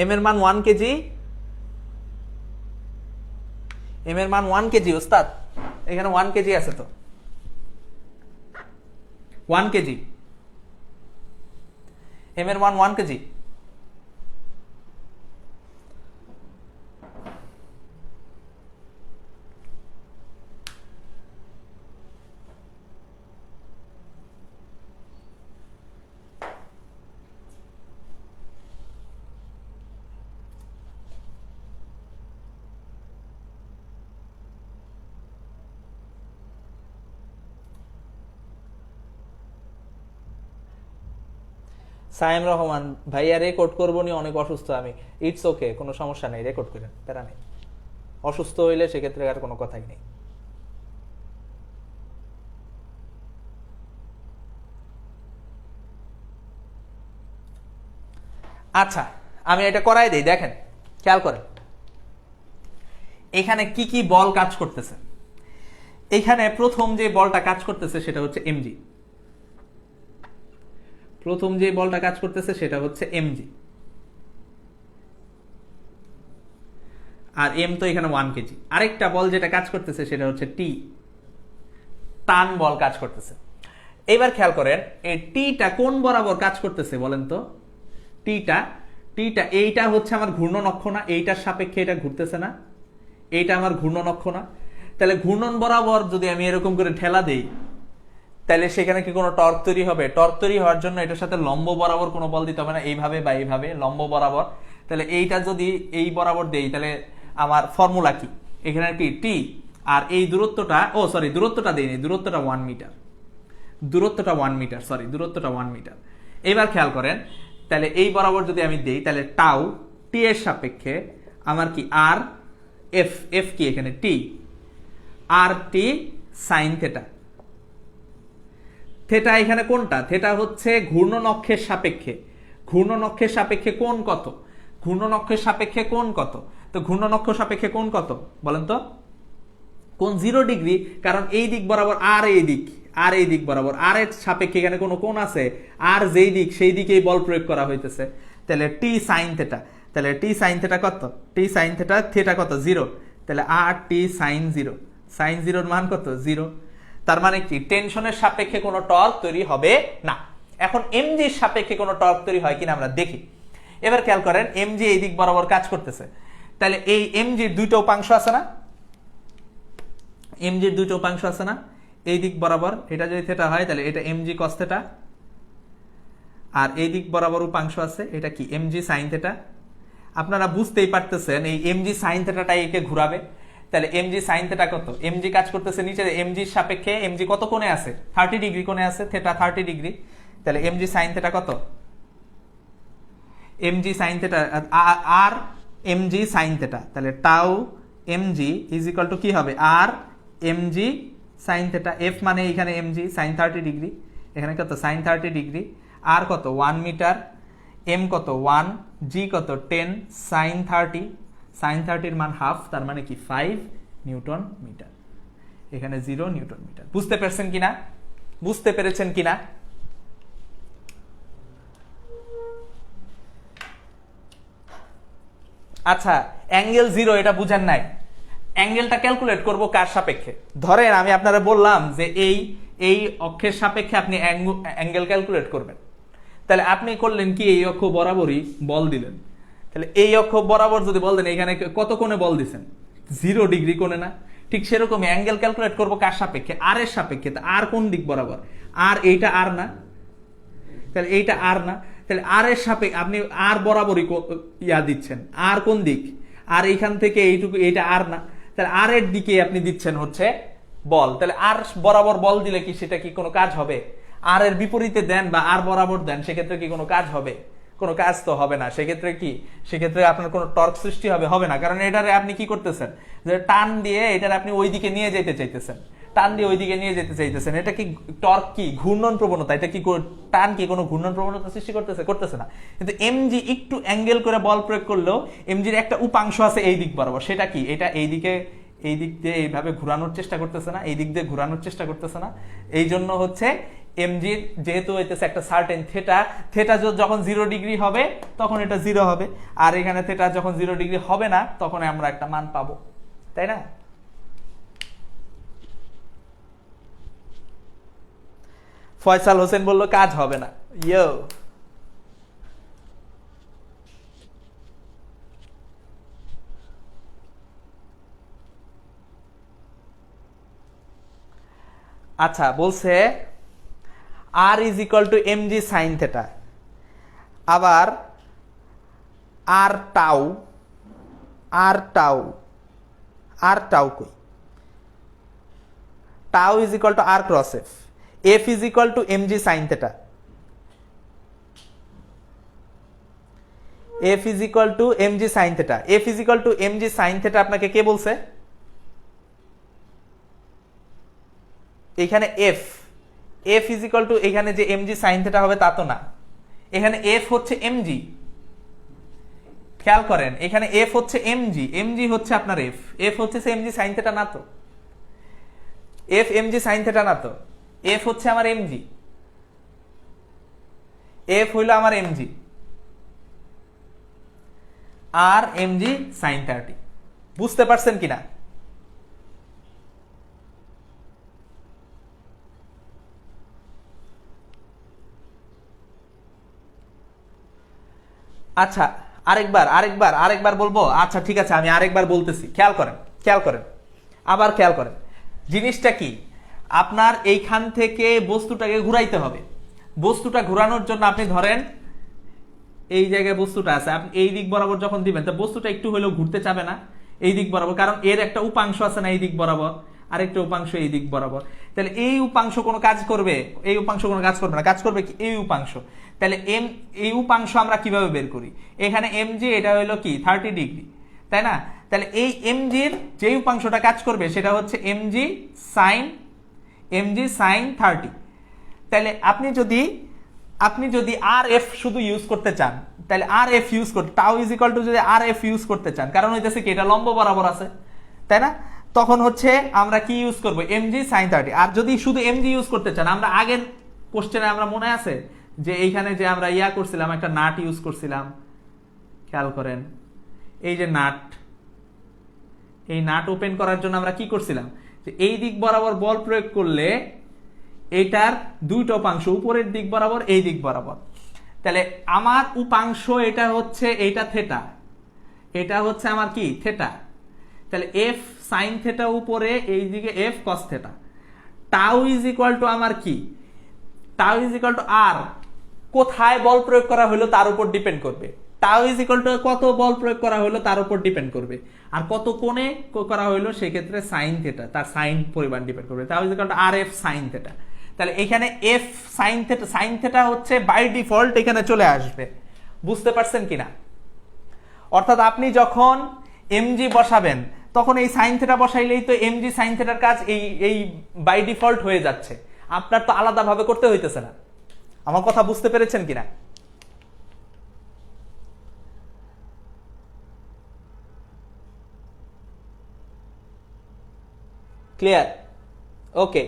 এম এর মান 1 কেজি, এম এর মান 1 কেজি। ওস্তাদ এখানে 1 কেজি আছে তো, 1 কেজি। এম এর মান 1 কেজি। সাইম রহমান ভাইয়া, রেকর্ড করবো নি, অনেক অসুস্থ আমি। ইটস ওকে, কোনো সমস্যা নেই, রেকর্ড করেন, প্যারা নেই। অসুস্থ হইলে সেক্ষেত্রে আর কোনো কথাই নেই। আচ্ছা, আমি এটা করাই দেই, দেখেন, খেয়াল করেন এখানে কি কি বল কাজ করতেছে। এখানে প্রথম যে বলটা কাজ করতেছে সেটা হচ্ছে এমজি। প্রথম যে বলটা কাজ করতেছে সেটা হচ্ছে এমজি, আর এম তো এখানে 1 কেজি। আরেকটা বল যেটা কাজ করতেছে সেটা হচ্ছে টি, টান বল কাজ করতেছে। এবার খেয়াল করেন এই টিটা কোন বরাবর কাজ করতেছে বলেন তো। টিটা এইটা হচ্ছে আমার ঘূর্ণন অক্ষ না, এইটার সাপেক্ষে এটা ঘুরতেছে না, এইটা আমার ঘূর্ণন অক্ষ না। তাহলে ঘূর্ণন বরাবর যদি আমি এরকম করে ঠেলা দেই, তাহলে সেখানে কি কোনো টর্ক তৈরি হবে? টর্ক তৈরি হওয়ার জন্য এটার সাথে লম্ব বরাবর কোনো বল দিতে হবে না, এইভাবে বা এইভাবে লম্ব বরাবর। তাহলে এইটা যদি এই বরাবর দেই, তাহলে আমার ফর্মুলা কি? এখানে কি টি, আর এই দূরত্বটা, দূরত্বটা দেইনি, দূরত্বটা 1 মিটার, দূরত্বটা 1 মিটার, দূরত্বটা 1 মিটার। এবার খেয়াল করেন, তাহলে এই বরাবর যদি আমি দেই, তাহলে টাউ টি এর সাপেক্ষে আমার কি আর এফ কি এখানে টি, আর টি সাইন থেটা। থেটা এখানে কোনটা? থেটা হচ্ছে ঘূর্ণন অক্ষের সাপেক্ষে। ঘূর্ণন অক্ষের সাপেক্ষে কোণ কত? ঘূর্ণন অক্ষের সাপেক্ষে কোণ কত? তো ঘূর্ণন অক্ষ সাপেক্ষে কোণ কত বলেন তো? কোণ 0 ডিগ্রি, কারণ এই দিক বরাবর আর এই দিক, আর এই দিক বরাবর, আর এর সাপেক্ষে এখানে কোনো কোণ আছে, আর যেই দিক সেই দিকেই বল প্রয়োগ করা হইতেছে, তাহলে টি সাইন থেটা, তাহলে টি সাইন থেটা কত, টি সাইন থেটা, থেটা কত 0, তাহলে আর টি সাইন 0, সাইন 0 মান কত 0। তার মানে কি টেনশনের সাপেক্ষে কোনো টর্ক তৈরি হবে না। এখন এমজির সাপেক্ষে কোনো টর্ক তৈরি হয় কিনা আমরা দেখি। এবার খেয়াল করেন এমজি এই দিক বরাবর কাজ করতেছে, তাহলে এই এমজির দুইটা উপাংশ আছে না, এমজির দুইটা উপাংশ আছে না, এই দিক বরাবর এটা যদি থেটা হয় তাহলে এটা এমজি কস থেটা, আর এই দিক বরাবর উপাংশ আছে এটা কি এমজি সাইন থেটা। আপনারা বুঝতেই পারতেছেন এই এমজি সাইন থেটাটা একে ঘুরাবে, তাহলে এমজি সাইন থেটা কত, এমজি কাজ করতেছে নিচে, এমজির সাপেক্ষে এমজি কত কোণে আছে 30 ডিগ্রি কোণে আছে, থেটা 30 ডিগ্রি, তাহলে এমজি সাইন থেটা কত, এমজি সাইন থেটা আর এমজি সাইন থেটা, তাহলে tau MG is equal to কি হবে আর এমজি সাইন থেটা। এফ মানে এখানে এমজি সাইন 30 ডিগ্রি, এখানে কত সাইন 30 ডিগ্রি, আর কত 1 মিটার, এম কত 1, জি কত 10 সাইন 30, সাইন 30 এর মান হাফ, তার মানে কি 5 নিউটন মিটার, এখানে 0 নিউটন মিটার। বুঝতে পেরেছেন কিনা, বুঝতে পেরেছেন কিনা? আচ্ছা অ্যাঙ্গেল 0 এটা বুঝেন নাই, অ্যাঙ্গেলটা ক্যালকুলেট করব কার সাপেক্ষে। ধরেন আমি আপনারা বললাম যে এই অক্ষের সাপেক্ষে আপনি অ্যাঙ্গেল ক্যালকুলেট করবেন, তাহলে আপনি করলেন কি এই অক্ষ বরাবরই বল দিলেন, তাহলে এই অক্ষ বরাবর যদি বল দেন এখানে কত কোণে বল দিছেন 0 ডিগ্রি কোণে না, ঠিক সেরকমই অ্যাঙ্গেল ক্যালকুলেট করব কার সাপেক্ষে, আর এর সাপেক্ষে। আর কোন দিক বরাবর, আর এইটা আর না, তাহলে এইটা আর না, তাহলে আর এর সাপেক্ষে আপনি আর বরাবরই ইয়া দিচ্ছেন, আর কোন দিক, আর এইখান থেকে এইটুকু এইটা আর না, তাহলে আর এর দিকে আপনি দিচ্ছেন হচ্ছে বল, তাহলে আর বরাবর বল দিলে কি সেটা কি কোনো কাজ হবে? আর এর বিপরীতে দেন বা আর বরাবর দেন সেক্ষেত্রে কি কোনো কাজ হবে? কোনো কাজ তো হবে না। সেক্ষেত্রে কি, সেক্ষেত্রে আপনার কোনো টর্ক সৃষ্টি হবে না, কারণ এটারে আপনি কি করতেছেন যে টান দিয়ে এটারে আপনি ওইদিকে নিয়ে যেতে চাইতেছেন, টান দিয়ে ওইদিকে নিয়ে যেতে চাইতেছেন। এটা কি টর্ক কি ঘূর্ণন প্রবণতা, এটা কি টান কি কোনো ঘূর্ণন প্রবণতা সৃষ্টি করতেছে না। কিন্তু এমজি একটু অ্যাঙ্গেল করে বল প্রয়োগ করলেও এমজির একটা উপাংশ আছে এই দিক বরাবর, সেটা কি এটা এই দিক দিয়ে এইভাবে ঘোরানোর চেষ্টা করতেছে না, এই দিক দিয়ে ঘোরানোর চেষ্টা করতেছে না। এই জন্য হচ্ছে এমজির যেহেতু হইতেছে একটা সার্টেন থেটা, থেটা যখন 0 ডিগ্রি হবে তখন এটা 0 হবে, আর এখানে থেটা যখন 0 ডিগ্রি হবে না তখন আমরা একটা মান পাবো, তাই না? ফয়সাল হোসেন বলল কাজ হবে না। ইয়ো আচ্ছা, বলছে R is equal to MG sine theta, আবার আর টাউ কই, tau is equal to R cross F, F is equal to MG sine theta, F is equal to MG sine theta, F is equal to MG sine theta আপনাকে কে বলছে? এখানে এফ ইজ ইকুয়াল টু এখানে যে এমজি সাইন থেটা হবে তা তো না, এখানে এফ হচ্ছে এমজি, খেয়াল করেন এখানে এফ হচ্ছে এমজি হচ্ছে আপনার এফ হচ্ছে এমজি সাইন থেটা না তো, এফ এমজি সাইন থেটা না তো, এফ হচ্ছে আমার এমজি, এফ হইল আমার এমজি আর এমজি সাইন 30। বুঝতে পারছেন কিনা? আচ্ছা আরেকবার বলবো। আচ্ছা ঠিক আছে, আমি আরেকবার বলতেছি, খেয়াল করেন আবার খেয়াল করেন। জিনিসটা কি, আপনার এইখান থেকে বস্তুটাকে ঘুরাইতে হবে। বস্তুটা ঘুরানোর জন্য আপনি ধরেন এই জায়গায় বস্তুটা আছে, আপনি এই দিক বরাবর যখন দিবেন তো বস্তুটা একটু হলেও ঘুরতে চাবে না এই দিক বরাবর, কারণ এর একটা উপাংশ আছে না এই দিক বরাবর, আরেকটা উপাংশ এই দিক বরাবর। তাহলে এই উপাংশ কোনো কাজ করবে? এই উপাংশ কোনো কাজ করবে না, কাজ করবে কি এই উপাংশ। তাহলে এই উপাংশ আমরা কিভাবে বের করি? এখানে এমজি এটা হলো কি 30 ডিগ্রি, তাই না? তাহলে এই এমজির যে উপাংশটা কাজ করবে সেটা হচ্ছে এমজি সাইন 30। তাহলে আপনি যদি আর এফ শুধু ইউজ করতে চান তাহলে আর এফ ইউজ করতে, টাউ ইজ ইকুয়াল টু যদি আর এফ ইউজ করতে চান, কারণ হইতেছে কি এটা লম্ব বরাবর আছে, তাই না? তখন হচ্ছে আমরা কি ইউজ করব, mg sin 30। আর যদি শুধু mg ইউজ করতে চান, আমরা আগের কোশ্চেনে আমরা মনে আছে যে এইখানে যে আমরা ইয়া করছিলাম, একটা নাট ইউজ করছিলাম, খেয়াল করেন এই যে নাট, এই নাট ওপেন করার জন্য আমরা কি করছিলাম, যে এই দিক বরাবর বল প্রয়োগ করলে এইটার দুইটা উপাংশ, উপরের দিক বরাবর এই দিক বরাবর, তাহলে আমার উপাংশ এটা হচ্ছে এইটা থেটা, এটা হচ্ছে আমার কি থেটা, তাহলে এফ সাইন থেটা উপরে এই দিকে F cos theta, tau is equal to আমার কি, টাউ ইজ ইকুয়াল টু আর, কোথায় বল প্রয়োগ করা হলো তার উপর ডিপেন্ড করবে, টাউ ইজ ইকুয়াল টু কত বল প্রয়োগ করা হলো তার উপর ডিপেন্ড করবে, আর কত কোণে করা হলো সেক্ষেত্রে সাইন থেটা, তার সাইন পরিমাণ ডিপেন্ড করবে, tau is equal to R F sine theta. তাহলে এখানে এফ সাইন থেটা হচ্ছে বাই ডিফল্ট এখানে চলে আসবে, বুঝতে পারছেন কিনা? অর্থাৎ আপনি যখন এমজি বসাবেন তখন এই সাইন থেটা বসাইলেই তো এমজি সাইন থেটার কাজ এই বাই ডিফল্ট হয়ে যাচ্ছে, আপনার তো আলাদাভাবে করতে হইতেছে না। আমার কথা বুঝতে পেরেছেন কিনা? Clear? Okay.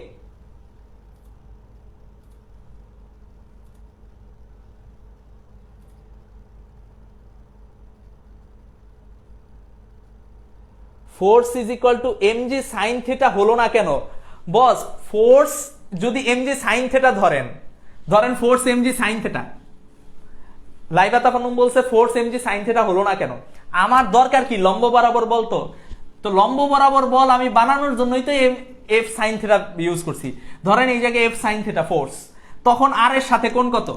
Force is equal to MG sine theta হলো না কেন বস? ফোর্স যদি এমজি সাইন থিটা ধরেন force MG sine theta, Laiba Tafannum বলছে ফোর্স এমজি সাইন থিটা হলো না কেন? আমার দরকার কি লম্ব বরাবর বল, তো লম্ব বরাবর বল আমি বানানোর জন্যই তো এফ সাইন থিটা ইউজ করছি। ধরেন এই জায়গায় এফ সাইন থিটা ফোর্স, তখন আর এর সাথে কোণ কত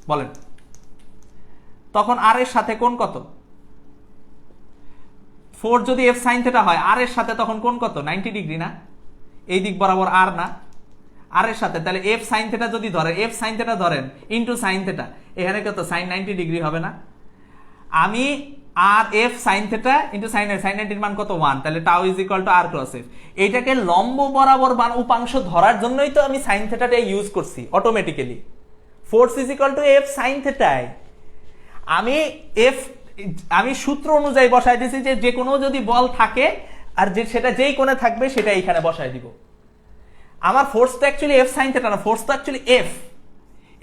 বলেন? তখন আর এর সাথে কোণ কত? ফোর যদি এফ সাইন থেটা হয় আর এর সাথে তখন কোণ কত? 90 ডিগ্রি না? এই দিক বরাবর আর না, আর এর সাথে, তাহলে এফ সাইন থেটা যদি ধরেন, এফ সাইন থেটা ধরেন ইন্টু সাইন থেটা, এখানে কত সাইন 90 ডিগ্রি হবে না? আমি R F sine theta into sine 90 মান কত 1, তাহলে tau is equal to R cross F. এইটাকে লম্ব বরাবর উপাংশ ধরার জন্যই তো আমি সাইন থেটাটা ইউজ করছি automatically. Force is equal to F sine থেটাই আমি সূত্র অনুযায়ী বসাই দিয়েছি যে কোনো যদি বল থাকে আর যে সেটা যেই কোণে থাকবে সেটা এইখানে বসাই দিব। আমার ফোর্স তো অ্যাকচুয়ালি এফ সাইন থেটা না, ফোর্স তো অ্যাকচুয়ালি এফ,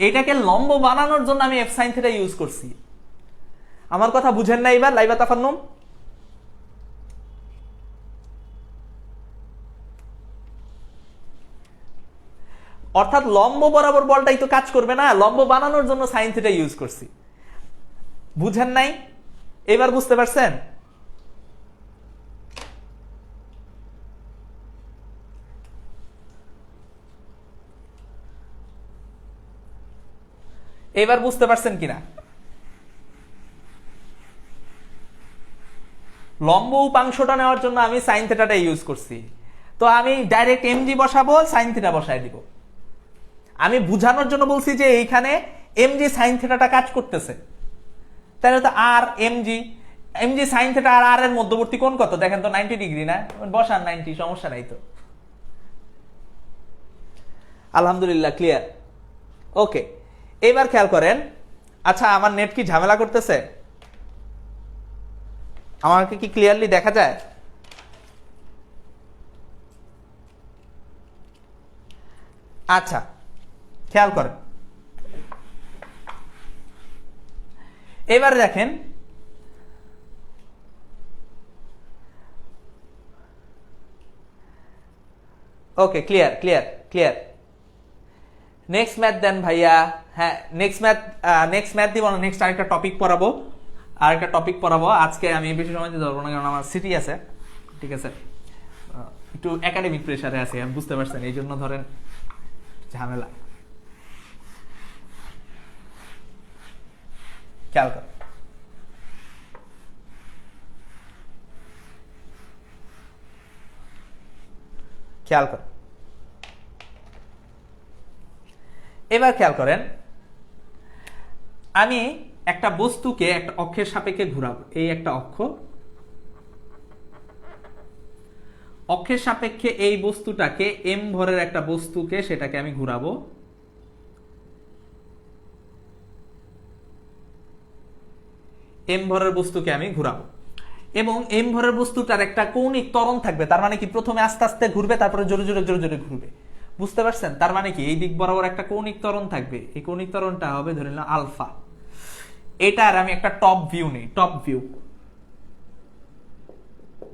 এটাকে লম্ব বানানোর জন্য আমি এফ সাইন থেটা ইউজ করছি। আমার কথা বুঝেন না এবার লাইবা তাফান্নুম? অর্থাৎ লম্ব বরাবর বলটাই তো কাজ করবে না, লম্ব বানানোর জন্য সাইন থিটা ইউজ করছি। বুঝেন নাই? এবার বুঝতে পারছেন? এবার বুঝতে পারছেন কিনা? লম্ব উপাংশটা নেওয়ার জন্য আমি সাইন থিটাটা ইউজ করছি, তো আমি ডাইরেক্ট এমজি বসাবো, সাইন থিটা বসাই দিব। আমি বুঝানোর জন্য বলছি যে এইখানে এমজি সাইন থিটাটা কাজ করতেছে, তাহলে তো আর এমজি সাইন থিটা আর আর এর মধ্যবর্তী কোণ কত দেখেন তো? 90 ডিগ্রি না? বসান 90, সমস্যা নাই তো। আলহামদুলিল্লাহ, ক্লিয়ার। ওকে, এবার খেয়াল করেন। আচ্ছা, আমার নেট কি ঝামেলা করতেছে? আমাকে কি ক্লিয়ারলি দেখা যায়? আচ্ছা, খেয়াল করেন। এবার দেখেন, okay, clear clear clear. Next math দেন ভাইয়া। হ্যাঁ, নেক্সট ম্যাথ দিব না, নেক্সট আরেকটা টপিক পড়াবো। আজকে আমি বেশি সময় দিতে পারবো না, কারণ আমার সিটি আছে, ঠিক আছে, একটু একাডেমিক প্রেসারে আছে, আমি বুঝতে পারছেন, এই জন্য ধরেন ঝামেলা। খেয়াল কর, এবার খেয়াল করেন, আমি একটা বস্তুকে একটা অক্ষের সাপেক্ষে ঘুরাবো। এই একটা অক্ষের সাপেক্ষে এই বস্তুটাকে, এম ভরের একটা বস্তুকে, সেটাকে আমি ঘুরাবো। এম ভরের বস্তুকে আমি ঘুরাবো। এবং এম ভরের বস্তুটার একটা কৌণিক ত্বরণ থাকবে, তার মানে কি প্রথমে আস্তে আস্তে ঘুরবে, তারপরে জোরে জোরে জোরে জোরে ঘুরবে। বুঝতে পারছেন? তার মানে কি এই দিক বরাবর একটা কৌণিক ত্বরণ থাকবে, এই কৌণিক ত্বরণটা হবে ধরে নিলাম আলফা। এটার আমি একটা টপ ভিউ নেই, top view,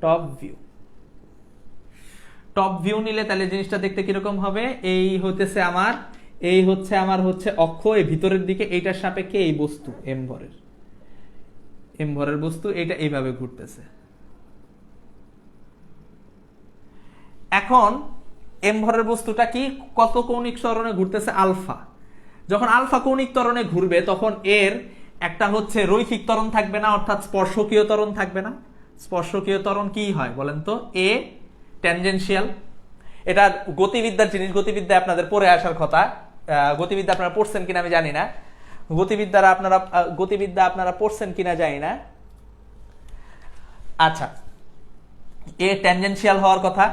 top view, top view নিলে তাহলে জিনিসটা দেখতে কিরকম হবে? এই হতেছে আমার, এই হচ্ছে আমার হচ্ছে অক্ষ, এই ভিতরের দিকে, এইটার সাপেক্ষে এই বস্তু এম ভরের, এম ভরের বস্তু এটা এইভাবে ঘুরতেছে। এখন এম ভরের বস্তুটা কি কত কৌণিক ত্বরণে ঘুরতেছে? আলফা। যখন আলফা কৌণিক ত্বরণে ঘুরবে তখন এর একটা হচ্ছে রৈখিক ত্বরণ থাকবে না, অর্থাৎ স্পর্শকীয় ত্বরণ থাকবে না। স্পর্শকীয় ত্বরণ কি হয় বলেন তো? এ ট্যানজেনশিয়াল। এটা গতিবিদ্যার জিনিস, গতিবিদ্যা আপনাদের পড়ে আসার কথা। গতিবিদ্যা আপনারা পড়ছেন কিনা আমি জানি না, গতিবিদ্যা আপনারা পড়ছেন কিনা জানি না। আচ্ছা, এ ট্যানজেনশিয়াল হওয়ার কথা।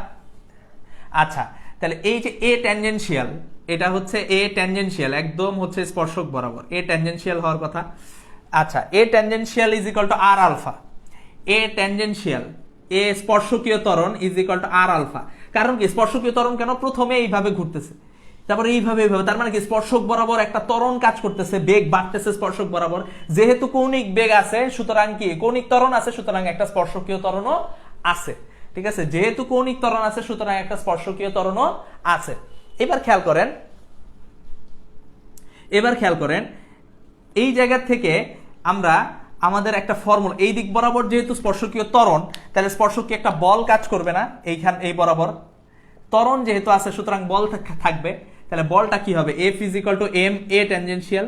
আচ্ছা, তাহলে এই যে এ ট্যানজেনশিয়াল, এটা হচ্ছে এ ট্যানজেনশিয়াল, একদম হচ্ছে স্পর্শক বরাবর এ ট্যানজেনশিয়াল হওয়ার কথা। আচ্ছা, A tangential is equal to R alpha. A tangential, A স্পর্শকীয় ত্বরণ is equal to R alpha. কারণ কি স্পর্শকীয় ত্বরণ কেন? প্রথমে এইভাবে ঘুরতেছে, তারপরে এইভাবে এইভাবে, তার মানে কি স্পর্শক বরাবর একটা ত্বরণ কাজ করতেছে, বেগ বাড়তেছে স্পর্শক বরাবর। যেহেতু কৌণিক বেগ আছে সুতরাং কি কৌণিক ত্বরণ আছে, সুতরাং একটা স্পর্শকীয় ত্বরণও আছে। ঠিক আছে, যেহেতু কৌণিক ত্বরণ আছে সুতরাং একটা স্পর্শকীয় ত্বরণও আছে। এবার খেয়াল করেন, এবার খেয়াল করেন এই জায়গা থেকে আমরা আমাদের একটা ফর্মুলা, এই দিক বরাবর যেহেতু স্পর্শকীয় ত্বরণ, তাহলে স্পর্শকীয় একটা বল কাজ করবে না এইখান, এই বরাবর ত্বরণ যেহেতু আছে সুতরাং বল থাকবে। তাহলে বলটা কি হবে? F is equal to M A tangential,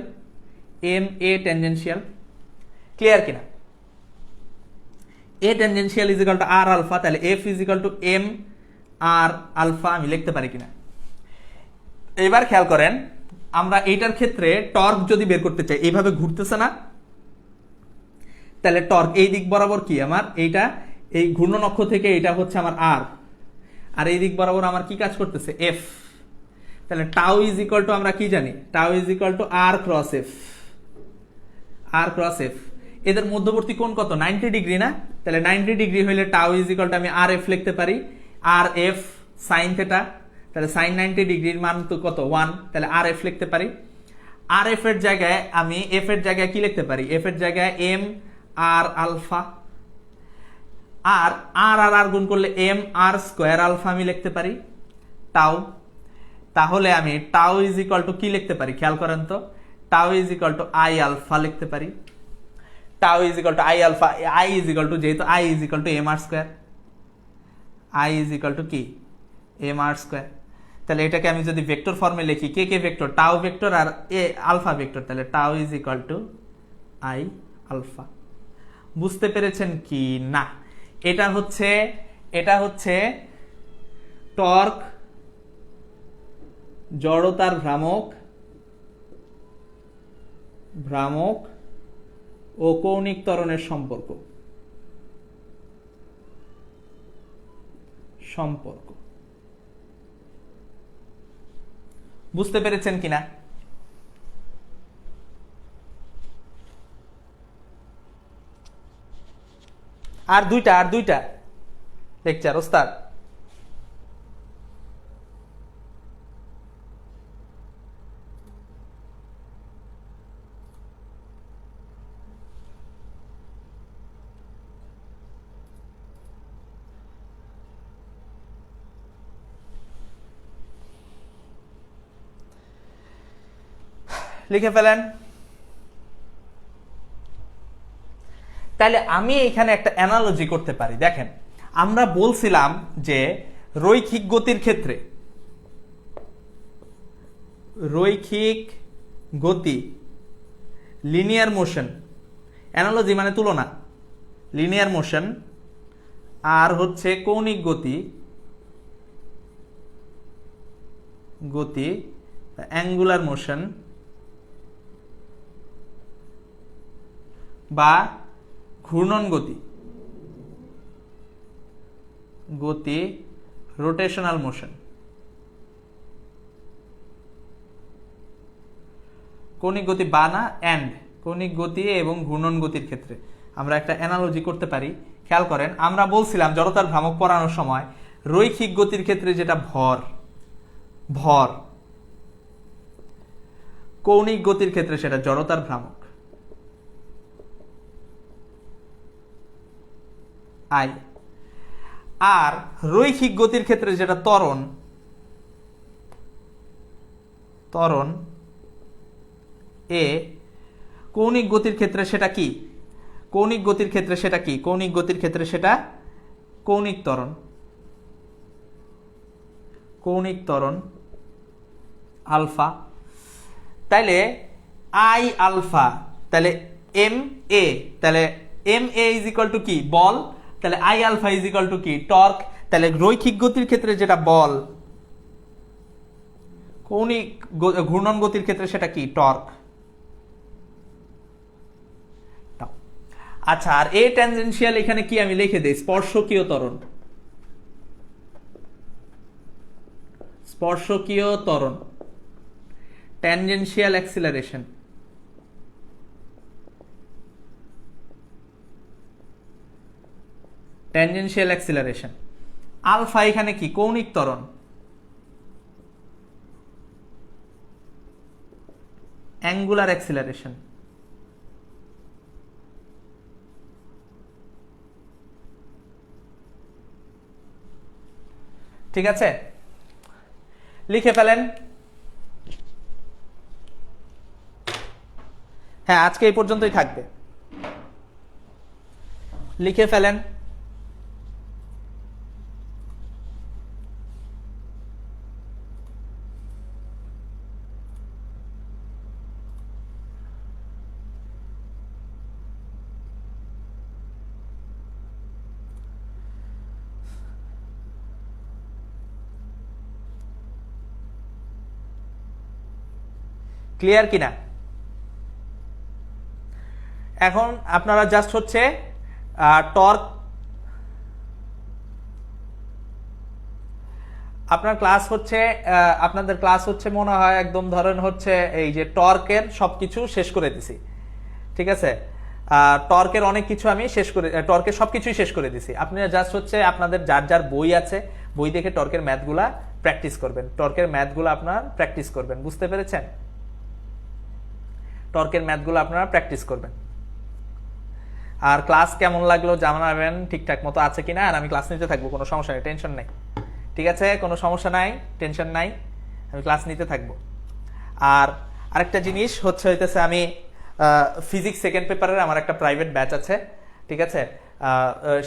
M A tangential. Clear কিনা? A tangential is equal to R alpha, তাহলে F is equal to M R alpha আমি লিখতে পারি কিনা? এবার খেয়াল করেন, আমরা এইটার ক্ষেত্রে টর্ক যদি বের করতে চাই, এইভাবে ঘুরতেছে না, তাহলে টর্ক এই দিক বরাবর কি আমার, এইটা এই ঘূর্ণন অক্ষ থেকে এটা হচ্ছে আমার আর, আর এই দিক বরাবর আমার কি কাজ করতেছে? এফ। তাহলে টাউ ইজ ইকুয়াল টু আমরা কি জানি? Tau is equal to R cross F, R cross F. এদের মধ্যবর্তী কোণ কত? 90 ডিগ্রি না? তাহলে 90 ডিগ্রি হইলে টাউ ইজ ইকুয়াল টু আমি আর এফ লিখতে পারি, আর এফ সাইন থেটা। তাহলে সাইন 90 ডিগ্রির মান তো কত? 1। তাহলে আর এফ লিখতে পারি। আর এফ এর জায়গায় আমি এফ এর জায়গায় কি লিখতে পারি? এফ এর জায়গায় এম আর আলফা, আর আর আর আর গুণ করলে এম আর স্কোয়ার আলফা আমি লিখতে পারি টাউ। তাহলে আমি টাউ ইজ ইকুয়াল টু কি লিখতে পারি? খেয়াল করেন তো, tau is equal to I alpha লিখতে পারি। Tau is equal to I alpha, I is equal to, যেহেতু I is equal to M R square, I is equal to কি? M R square. তাহলে এটাকে আমি যদি ভেক্টর ফর্মে লিখি, কে কে ভেক্টর? টাউ ভেক্টর আর এ আলফা ভেক্টর, তাহলে tau is equal to I alpha. বুঝতে পেরেছেন কি না? এটা হচ্ছে টর্ক, জড়তার ভ্রামক ও কৌণিক ত্বরণের সম্পর্ক। বুঝতে পেরেছেন কিনা? আর দুইটা লেকচার ওস্তাদ। লিখে ফেলেন। তাহলে আমি এখানে একটা অ্যানালজি করতে পারি। দেখেন, আমরা বলছিলাম যে রৈখিক গতির ক্ষেত্রে, রৈখিক গতি, লিনিয়ার মোশন, অ্যানালজি মানে তুলনা, লিনিয়ার মোশন, আর হচ্ছে কৌণিক গতি অ্যাঙ্গুলার মোশন বা ঘূর্ণন গতি রোটেশনাল মোশন। কৌণিক গতি বা না, কৌণিক গতি এবং ঘূর্ণন গতির ক্ষেত্রে আমরা একটা অ্যানালজি করতে পারি। খেয়াল করেন, আমরা বলছিলাম জড়তার ভ্রামক পড়ানোর সময় রৈখিক গতির ক্ষেত্রে যেটা ভর, ভর, কৌণিক গতির ক্ষেত্রে সেটা জড়তার ভ্রামক আই, আর রৈখিক গতির ক্ষেত্রে যেটা ত্বরণ, ত্বরণ এ, কৌণিক গতির ক্ষেত্রে সেটা কি, কৌণিক গতির ক্ষেত্রে সেটা কি, কৌণিক গতির ক্ষেত্রে সেটা কৌণিক ত্বরণ, কৌণিক ত্বরণ আলফা। তাইলে আই আলফা, তাহলে এম এ, তাহলে M A is equal to কি, বল, তাহলে I alpha is equal to কি, টর্ক। তাহলে রৈখিক গতির ক্ষেত্রে যেটা বল, কৌণিক ঘূর্ণন গতির ক্ষেত্রে সেটা কি, টর্ক। আচ্ছা, আর এ ট্যানজেনশিয়াল এখানে কি আমি লিখে দেই, স্পর্শকীয় ত্বরণ, স্পর্শকীয় ত্বরণ, tangential acceleration. Tangential acceleration. Alpha এখানে কি, কৌণিক ত্বরণ, অ্যাঙ্গুলার অ্যাক্সিলারেশন। ঠিক আছে, লিখে ফেলেন। হ্যাঁ, আজকে এই পর্যন্তই থাকবে, লিখে ফেলেন। ক্লিয়ার কিনা? এখন আপনারা জাস্ট হচ্ছে টর্ক, আপনার ক্লাস হচ্ছে আপনাদের ক্লাস হচ্ছে মনে হয় একদম ধরেন হচ্ছে এই যে টর্কের সবকিছু শেষ করে দিছি, ঠিক আছে। টর্কের অনেক কিছু আমি শেষ করে, টর্কের সবকিছুই শেষ করে দিছি। আপনারা জাস্ট হচ্ছে আপনাদের যার যার বই আছে, বই দেখে টর্কের ম্যাথগুলা প্র্যাকটিস করবেন, টর্কের ম্যাথগুলো আপনারা প্র্যাকটিস করবেন, বুঝতে পেরেছেন? টর্কের ম্যাথগুলো আপনারা প্র্যাকটিস করবেন। আর ক্লাস কেমন লাগলো জানাবেন, ঠিকঠাক মতো আছে কিনা, আর আমি ক্লাস নিতে থাকবো, কোনো সমস্যা নেই, টেনশন নাই, ঠিক আছে, কোনো সমস্যা নাই, টেনশন নাই, আমি ক্লাস নিতে থাকবো। আর আরেকটা জিনিস হচ্ছে হইতেছে, আমি ফিজিক্স সেকেন্ড পেপারের আমার একটা প্রাইভেট ব্যাচ আছে, ঠিক আছে,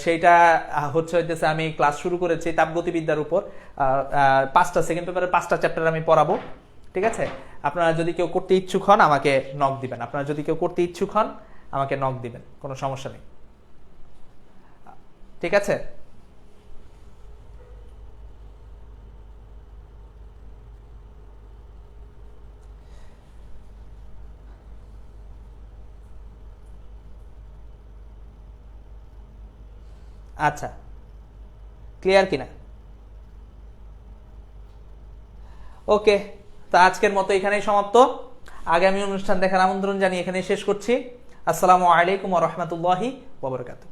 সেইটা হচ্ছে হইতেছে আমি ক্লাস শুরু করেছি তাপগতিবিদ্যার উপর, 5টা সেকেন্ড পেপারের 5টা চ্যাপ্টার আমি পড়াবো, ঠিক আছে। আপনারা যদি কেউ করতে ইচ্ছুক হন আমাকে নক দিবেন, আপনারা যদি কেউ করতে ইচ্ছুক হন আমাকে নক দিবেন, কোনো সমস্যা নেই, ঠিক আছে। আচ্ছা, ক্লিয়ার কিনা? ওকে, তো আজকের মতো এখানেই সমাপ্ত। আগামী অনুষ্ঠান দেখার আমন্ত্রণ জানিয়ে এখানেই শেষ করছি। আসসালামু আলাইকুম ওয়া রাহমাতুল্লাহি ওয়া বারাকাতুহু।